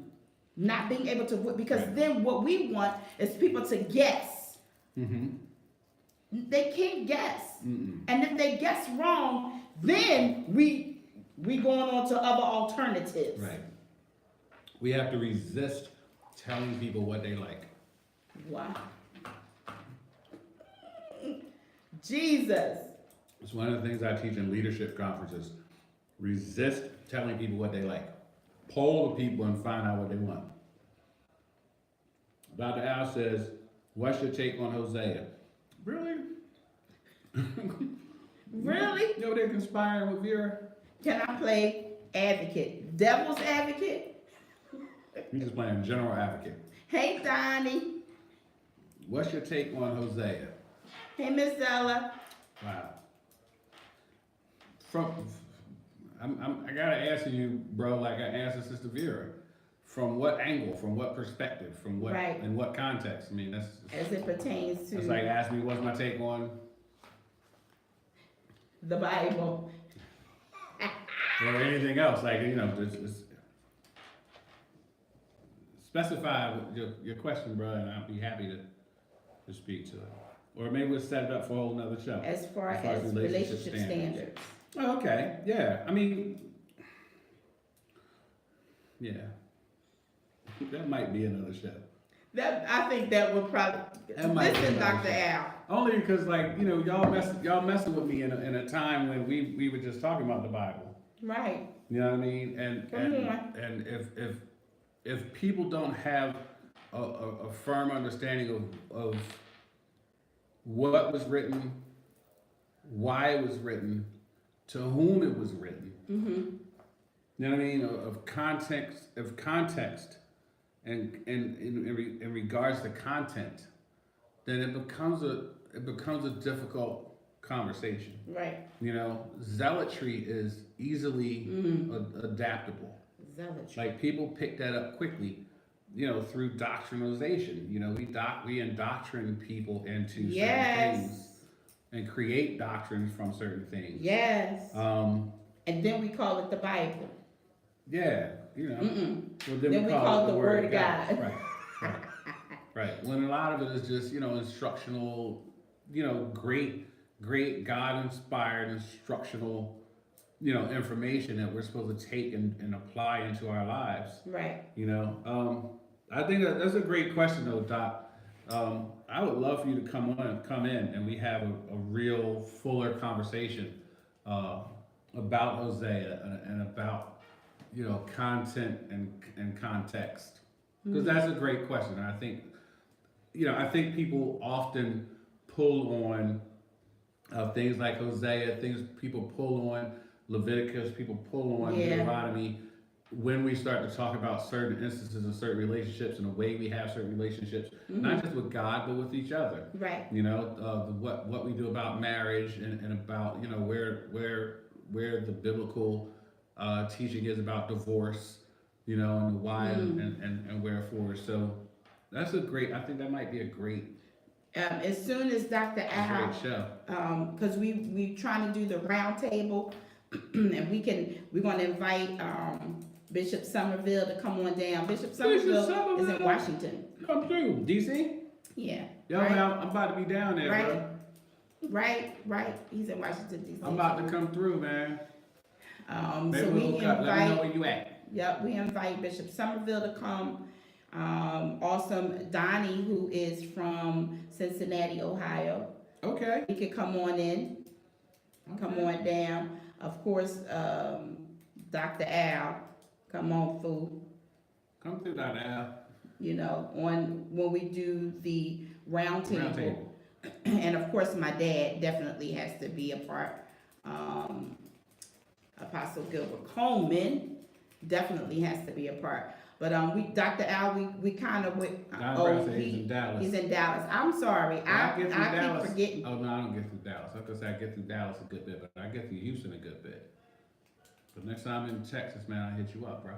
Not being able to, because Right. then what we want is people to guess. They can't guess. And if they guess wrong, then we going on to other alternatives. Right. We have to resist telling people what they like. Wow. Jesus. It's one of the things I teach in leadership conferences. Resist telling people what they like. Poll the people and find out what they want. Dr. Al says, what's your take on Hosea? Really? Really? You know they're conspiring with Vera? Can I play advocate? Devil's advocate? He's just playing general advocate. Hey, Donnie. What's your take on Hosea? Hey, Miss Ella. Wow. I gotta answer you, bro, like I answered Sister Vera. From what angle? From what perspective? From what? Right. In what context? I mean, that's. As it pertains It's to like ask me what's my take on, the Bible. or anything else. Like it's specify your question, bro, and I'll be happy to speak to it. Or maybe we'll set it up for a whole nother show. As far as relationship standards. Oh, okay. Yeah. I mean, yeah. That might be another show. I think that would probably. That might be Listen, another Dr. show. Al. Only because, like, y'all messing with me in a time when we were just talking about the Bible. Right. You know what I mean? And Come on. and if people don't have a firm understanding of what was written, why it was written, to whom it was written. You know what I mean? Of context, and in regards to content, then it becomes a difficult conversation. Right. Zealotry is easily adaptable. Zealotry. Like people pick that up quickly, through doctrinalization. We indoctrinate people into certain things and create doctrines from certain things. Yes. Um, And then we call it the Bible. yeah, Well, Then we call it the Word of God. Right. When a lot of it is just, instructional, great God-inspired instructional, information that we're supposed to take and apply into our lives. Right. I think that's a great question though, Doc. I would love for you to come in, and we have a real fuller conversation about Hosea and about content and context, because that's a great question. And I think people often pull on things like Hosea, people pull on Leviticus, people pull on Deuteronomy when we start to talk about certain instances of certain relationships and the way we have certain relationships, not just with God, but with each other. Right. What we do about marriage and about, where the biblical teaching is about divorce, and why and wherefore. So I think that might be a great As soon as Dr. Al, Great show. because we trying to do the round table, and we're gonna invite Bishop Somerville to come on down. Bishop Somerville is in Somerville. Washington. Come through, DC. Yeah. Yo, right, man, I'm about to be down there, Right. bro. right. He's in Washington D.C. I'm about to come through, man. Maybe So we'll we hook up. Let me know invite. where you at. Yep, we invite Bishop Somerville to come. Also Donnie, who is from Cincinnati, Ohio. Okay. He could come on in, come on down. Of course, Dr. Al, come on through. Come through, Dr. Al. You know, when we do the round table. Round table. And of course, my dad definitely has to be a part. Apostle Gilbert Coleman definitely has to be a part. But Dr. Al, we kind of went. Don Brown said he's in Dallas. He's in Dallas. I'm sorry, I get through keep Dallas. forgetting. Oh no, I don't get through Dallas. I could say I get through Dallas a good bit, but I get through Houston a good bit. But next time I'm in Texas, man, I'll hit you up, bro.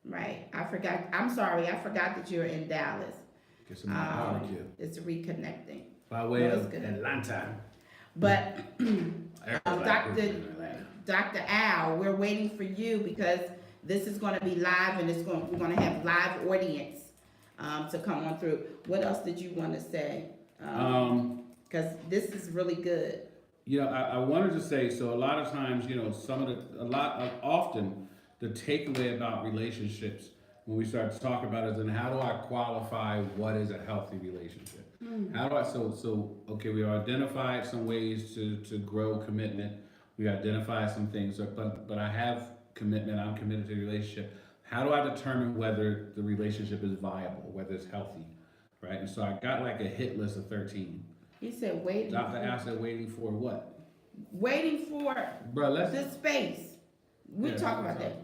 Right, I forgot. I'm sorry, I forgot that you're in Dallas. Get some more barbecue. It's reconnecting. By way No, it's of good. Atlanta. But Dr. Dr. Al, we're waiting for you because this is going to be live and we're going to have live audience to come on through. What else did you want to say? Because this is really good. You know, I wanted to say, so a lot of times, you know, often the takeaway about relationships when we start to talk about it is, then how do I qualify what is a healthy relationship? How do I, okay, we identified some ways to grow commitment. We identified some things, but I have commitment, I'm committed to the relationship. How do I determine whether the relationship is viable, whether it's healthy, right? And so I got like a hit list of 13. He said waiting. Dr. Al said waiting for what? Waiting for Bro, let's the space. We talk about that.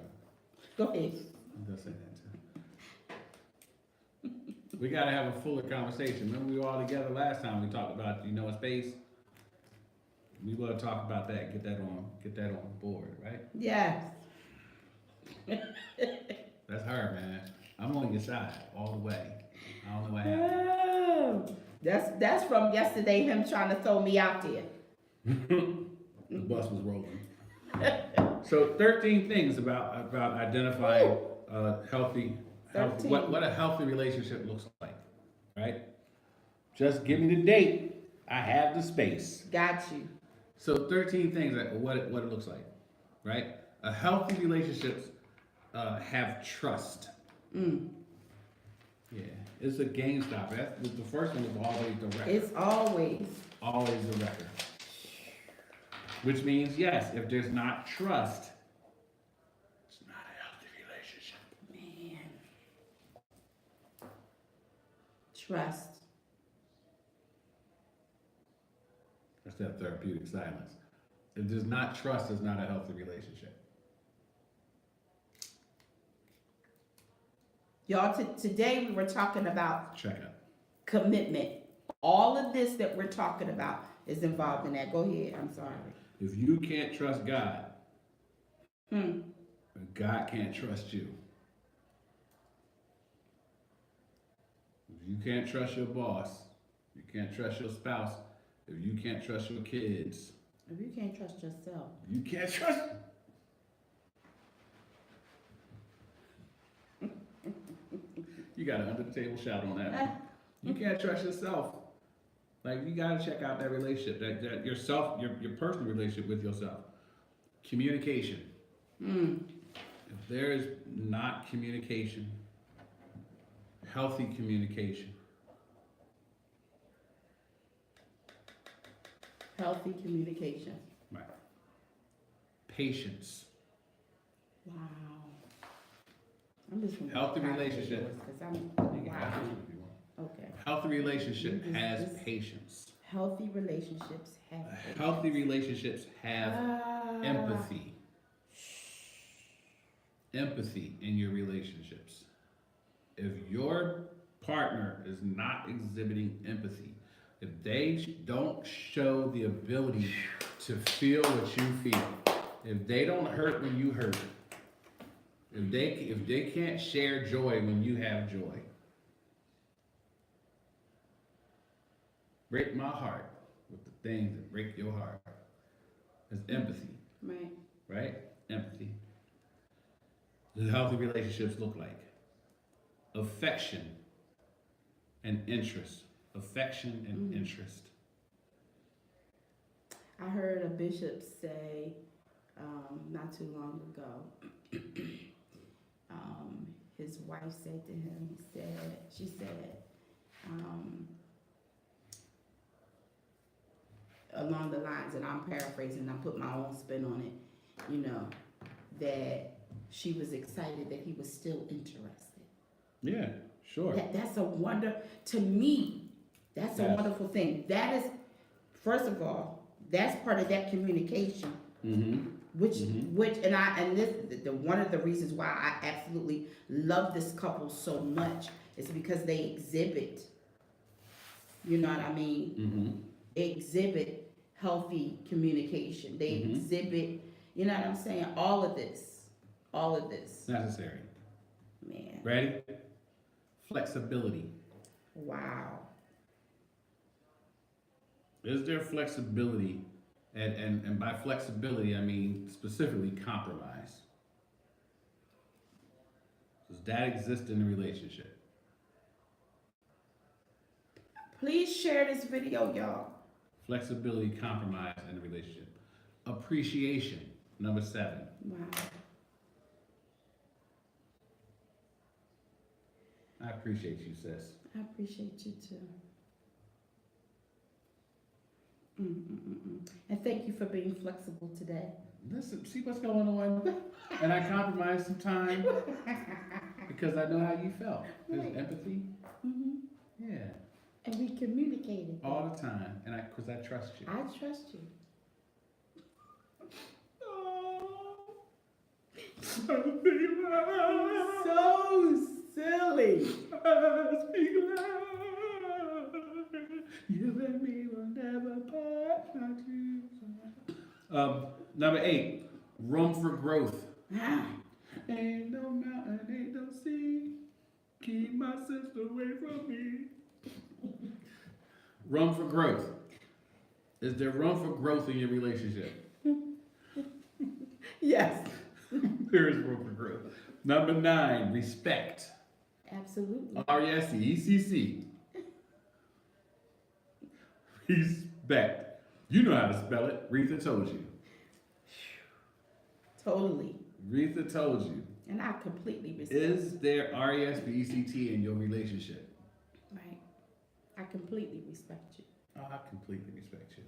Go ahead. They'll say that too. We gotta have a fuller conversation. Remember we were all together last time, we talked about, a space? We wanna talk about that, get that on board, right? Yes. That's her, man. I'm on your side, all the way. I don't know what happened. Oh, that's from yesterday, him trying to throw me out there. The bus was rolling. So 13 things about identifying healthy, 13. what a healthy relationship looks like, right? Just give me the date. I have the space. Got you. So 13 things what it looks like, right? A healthy relationships have trust. Yeah, it's a game stopper. That's the first one is always the record. It's always. Always the record. Which means, yes, if there's not trust, it's not a healthy relationship. Man. Trust. That's that therapeutic silence. If there's not trust, it's not a healthy relationship. Y'all, today we were talking about Check out. commitment. All of this that we're talking about is involved in that. Go ahead. I'm sorry. If you can't trust God, God can't trust you. If you can't trust your boss, you can't trust your spouse, if you can't trust your kids, If you can't trust yourself. you can't trust. You got an under the table shout on that one. You can't trust yourself. Like, you gotta check out that relationship, that yourself, your personal relationship with yourself. Communication. If there is not communication, healthy communication, Healthy communication. right? Patience. Wow. I'm just gonna Healthy copy relationship. yours 'cause I'm You can wow. have this if you want. Okay. Healthy relationship This- has this- patience. Healthy relationships have Healthy relationships have empathy. Empathy in your relationships. If your partner is not exhibiting empathy, if they don't show the ability to feel what you feel, if they don't hurt when you hurt, if they can't share joy when you have joy, break my heart with the things that break your heart. That's empathy, Right. right? Empathy. What healthy relationships look like affection and interest. Affection and interest. I heard a bishop say not too long ago, his wife said to him, she said, along the lines, and I'm paraphrasing, I put my own spin on it, you know, that she was excited that he was still interested. Yeah, sure. That's a wonder, to me, that's a Yes. wonderful thing. That is, first of all, that's part of that communication. Mm-hmm. Which one of the reasons why I absolutely love this couple so much is because they exhibit, you know what I mean? Mm-hmm. Exhibit healthy communication. They Mhm. exhibit, you know what I'm saying? All of this, Necessary. man. Ready? Flexibility. Wow. Is there flexibility? And by flexibility, I mean specifically compromise. Does that exist in a relationship? Please share this video, y'all. Flexibility, compromise in a relationship. Appreciation, number 7. Wow. I appreciate you, sis. I appreciate you too. And thank you for being flexible today. Listen, see what's going on? And I compromised some time because I know how you felt. There's Right. empathy. Mm-hmm. Yeah. And we communicated. All the time. And because I trust you. I trust you. So silly. You and me will never part. Number 8, room for growth. Ain't no mountain, ain't no sea. Keep my sister away from me. Room for growth. Is there room for growth in your relationship? Yes. There is room for growth. Number 9, respect. Absolutely. RESPECT. Respect. You know how to spell it. Retha told you. Totally. Retha told you. And I completely respect. Is there RESPECT in your relationship? Right. I completely respect you. Oh, I completely respect you.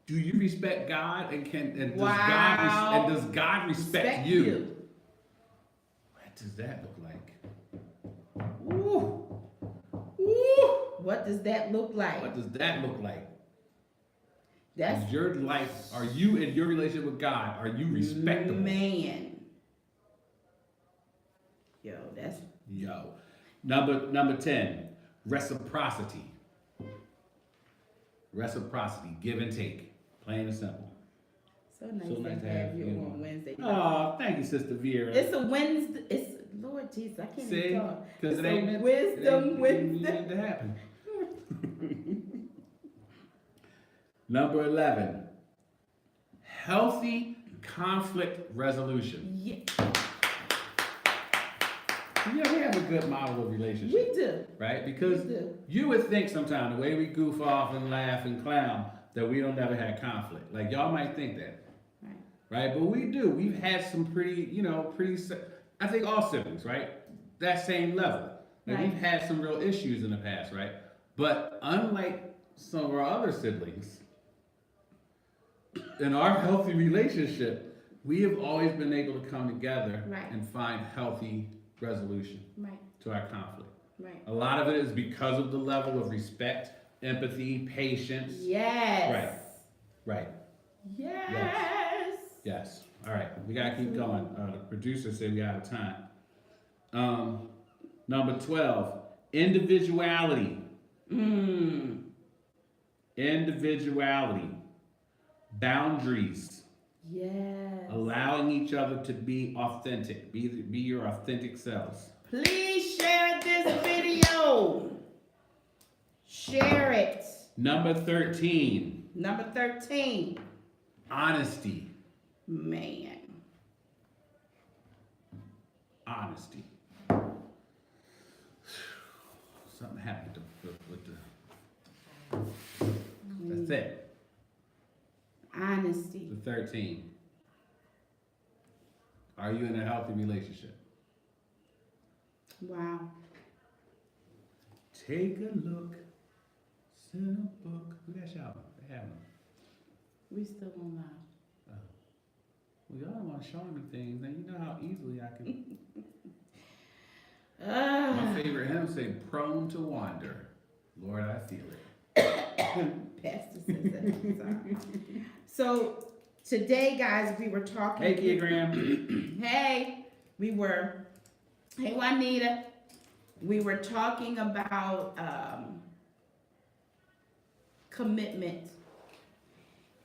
Do you respect God and Wow. does God respect you? What does that look like? Ooh. Ooh. What does that look like? What does that look like? That's Is your life, are you in your relationship with God, are you respectable? Man. Yo, that's Yo. Number 10, reciprocity. Reciprocity, give and take. Plain and simple. so nice to have you on Wednesday. Oh, thank you, Sister Vera. It's a Wednesday. It's Lord Jesus. I can't See? even talk. Because It's it ain't a meant Wisdom it ain't Wednesday. meant to happen. Number 11, healthy conflict resolution. Yeah, Yeah, we have a good model of relationship. we do. Right? Because We do. you would think sometimes the way we goof off and laugh and clown that we don't never have conflict. Like y'all might think that. Right. Right? But we do. We've had some pretty, I think all siblings, right? That same level. Like Right. we've had some real issues in the past, right? But unlike some of our other siblings, in our healthy relationship, we have always been able to come together Right. and find healthy resolution Right. to our conflict. Right. A lot of it is because of the level of respect, empathy, patience. Yes. Right. Yes. Yes. All right. We gotta keep going. The producer said we out of time. Number 12, individuality. Individuality. Boundaries. Yes. Allowing each other to be authentic. Be your authentic selves. Please share this video. Share it. Number 13, Number 13. honesty. Man. Honesty. Something happened with the. That's it. Honesty. The 13. Are you in a healthy relationship? Wow. Take a look. Send a book. Who got shower? They have them. We still on live. Well, y'all don't want to show me things. Now you know how easily I can. My favorite hymn say, "Prone to wander, Lord, I feel it." Pastor says that every time. So today, guys, we were talking. Hey, Kia Graham. Hey, hey, Juanita. We were talking about commitment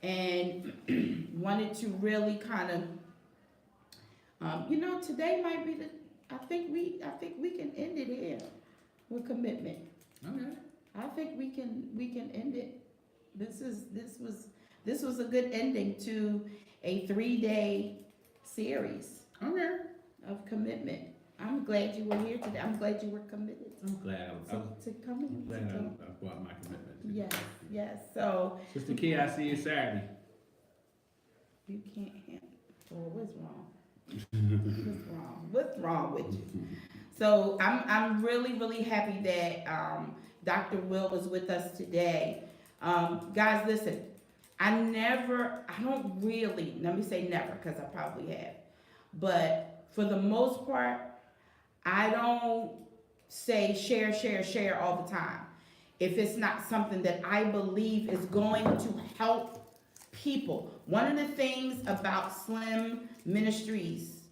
and wanted to really kind of, today might be I think we can end it here with commitment. Okay. I think we can end it. This was a good ending to a 3-day series Okay. of commitment. I'm glad you were here today. I'm glad you were committed I'm glad to coming. I'm glad I brought my commitment. Yes. So Sister Key, I see you Saturday. you can't handle. Oh, what's wrong? What's wrong with you? So I'm really happy that Dr. Will was with us today. Guys, listen. Let me say never, because I probably have. But for the most part, I don't say share all the time. If it's not something that I believe is going to help people. One of the things about Slim Ministries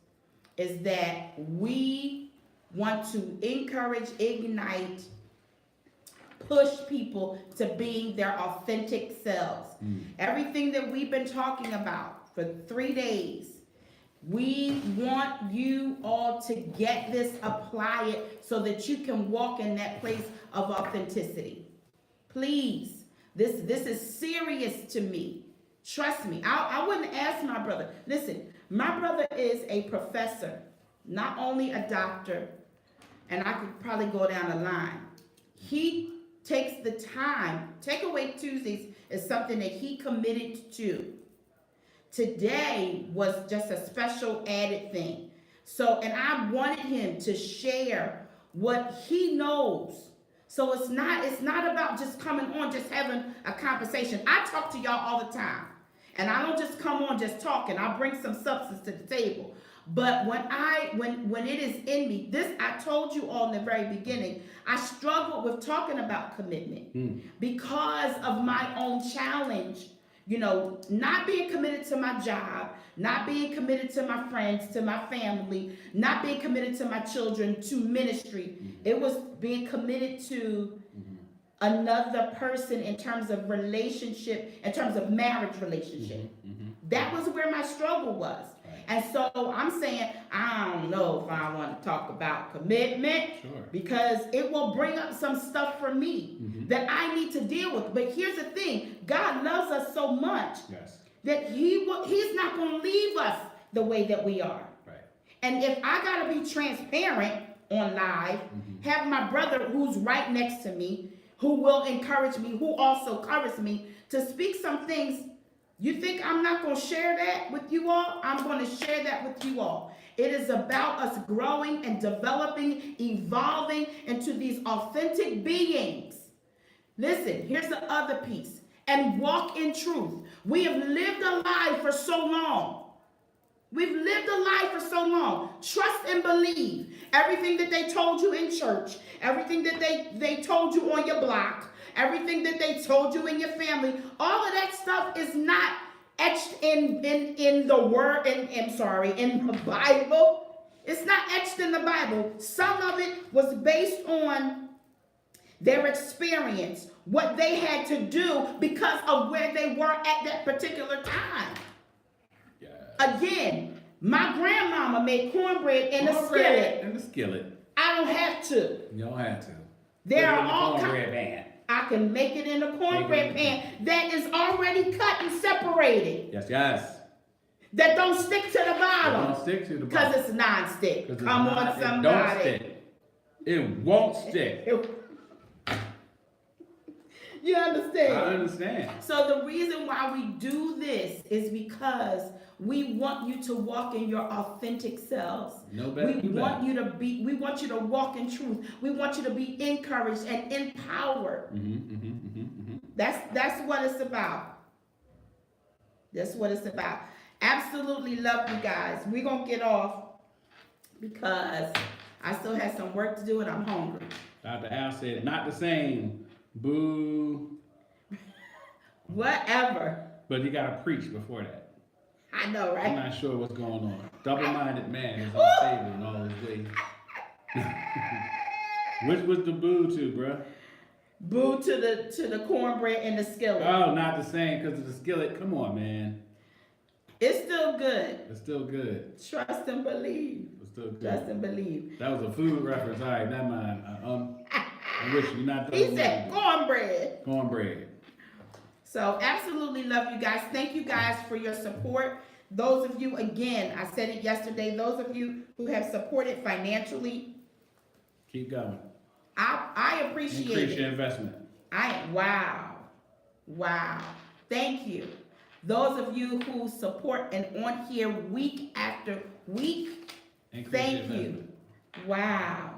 is that we want to encourage, ignite, push people to being their authentic selves. Everything that we've been talking about for 3 days, we want you all to get this, apply it, so that you can walk in that place of authenticity. Please, this is serious to me. Trust me. I wouldn't ask my brother. Listen, my brother is a professor, not only a doctor, and I could probably go down the line. He takes the time. Takeaway Tuesdays is something that he committed to. Today was just a special added thing. So, and I wanted him to share what he knows. So it's not about just coming on, just having a conversation. I talk to y'all all the time. And I don't just come on just talking. I bring some substance to the table. But when it is in me, I told you all in the very beginning, I struggled with talking about commitment because of my own challenge. Not being committed to my job, not being committed to my friends, to my family, not being committed to my children, to ministry. It was being committed to another person in terms of relationship, in terms of marriage relationship. That was where my struggle was. And so I'm saying, I don't know if I want to talk about commitment, because it will bring up some stuff for me that I need to deal with. But here's the thing, God loves us so much that he's not going to leave us the way that we are. Right. And if I got to be transparent on live, have my brother who's right next to me, who will encourage me, who also covers me, to speak some things. You think I'm not going to share that with you all? I'm going to share that with you all. It is about us growing and developing, evolving into these authentic beings. Listen, here's the other piece. And walk in truth. We have lived a lie for so long. We've lived a lie for so long. Trust and believe. Everything that they told you in church, everything that they told you on your block, everything that they told you in your family, all of that stuff is not etched in the word, in the Bible. It's not etched in the Bible. Some of it was based on their experience, what they had to do because of where they were at that particular time. Yeah. Again, my grandmama made cornbread in a skillet. In the skillet. I don't have to. You don't have to. There are all kinds. I can make it in a cornbread pan that is already cut and separated. Yes, yes. That don't stick to the It bottom. don't stick to the Because bottom. it's non-stick. 'Cause it's Come not- on, somebody. It don't stick. It won't stick. You understand? I understand. So the reason why we do this is because we want you to walk in your authentic selves. No better We do want that. you to be, we want you to walk in truth. We want you to be encouraged and empowered. That's what it's about. That's what it's about. Absolutely love you guys. We're gonna get off because I still have some work to do and I'm hungry. Dr. Al said, not the same. Boo. Whatever. But you gotta preach before that. I know, I'm right? not sure what's going on. Double-minded man is unstable in all his ways. Which was the boo to, bruh? Boo to the cornbread and the skillet. Oh, not the same because of the skillet. Come on, man. It's still good. It's still good. Trust and believe. It's still good. Trust and believe. That was a food reference. All right, never mind. I wish you not. He said cornbread. Cornbread. So absolutely love you guys. Thank you guys for your support. Those of you, again, I said it yesterday, those of you who have supported financially, Keep going. I appreciate Increase it. your investment. Wow. Thank you. Those of you who support and on here week after week, Increase thank your you. investment. Wow.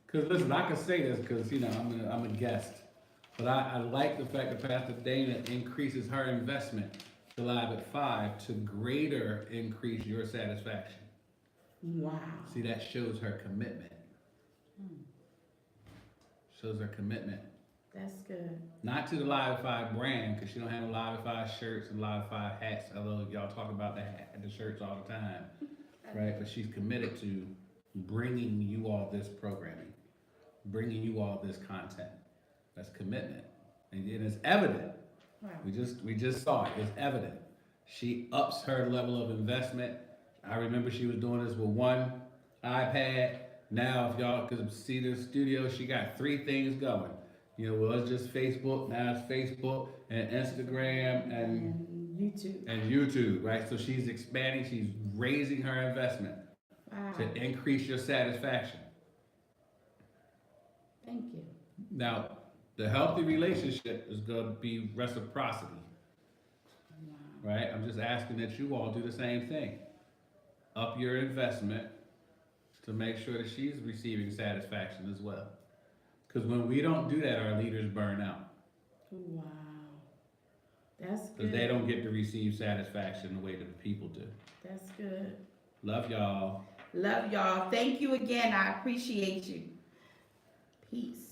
Because listen, I can say this because I'm a guest, but I like the fact that Pastor Dana increases her investment to Live at 5 to greater increase your satisfaction. Wow. See, that shows her commitment. Shows her commitment. That's good. Not to the Live at 5 brand, because she don't have Live at 5 shirts and Live at 5 hats, although y'all talk about the shirts all the time, right? But she's committed to bringing you all this programming, bringing you all this content. That's commitment, and it's evident. Wow. We just saw it. It's evident. She ups her level of investment. I remember she was doing this with one iPad. Now, if y'all could see the studio, she got 3 things going. You know, well, it's just Facebook. Now it's Facebook and Instagram and YouTube, right? So she's expanding. She's raising her investment to increase your satisfaction. Thank you. Now, the healthy relationship is going to be reciprocity, right? I'm just asking that you all do the same thing. Up your investment to make sure that she's receiving satisfaction as well. Because when we don't do that, our leaders burn out. Wow. That's good. Because they don't get to receive satisfaction the way that the people do. That's good. Love y'all. Love y'all. Thank you again. I appreciate you. Peace.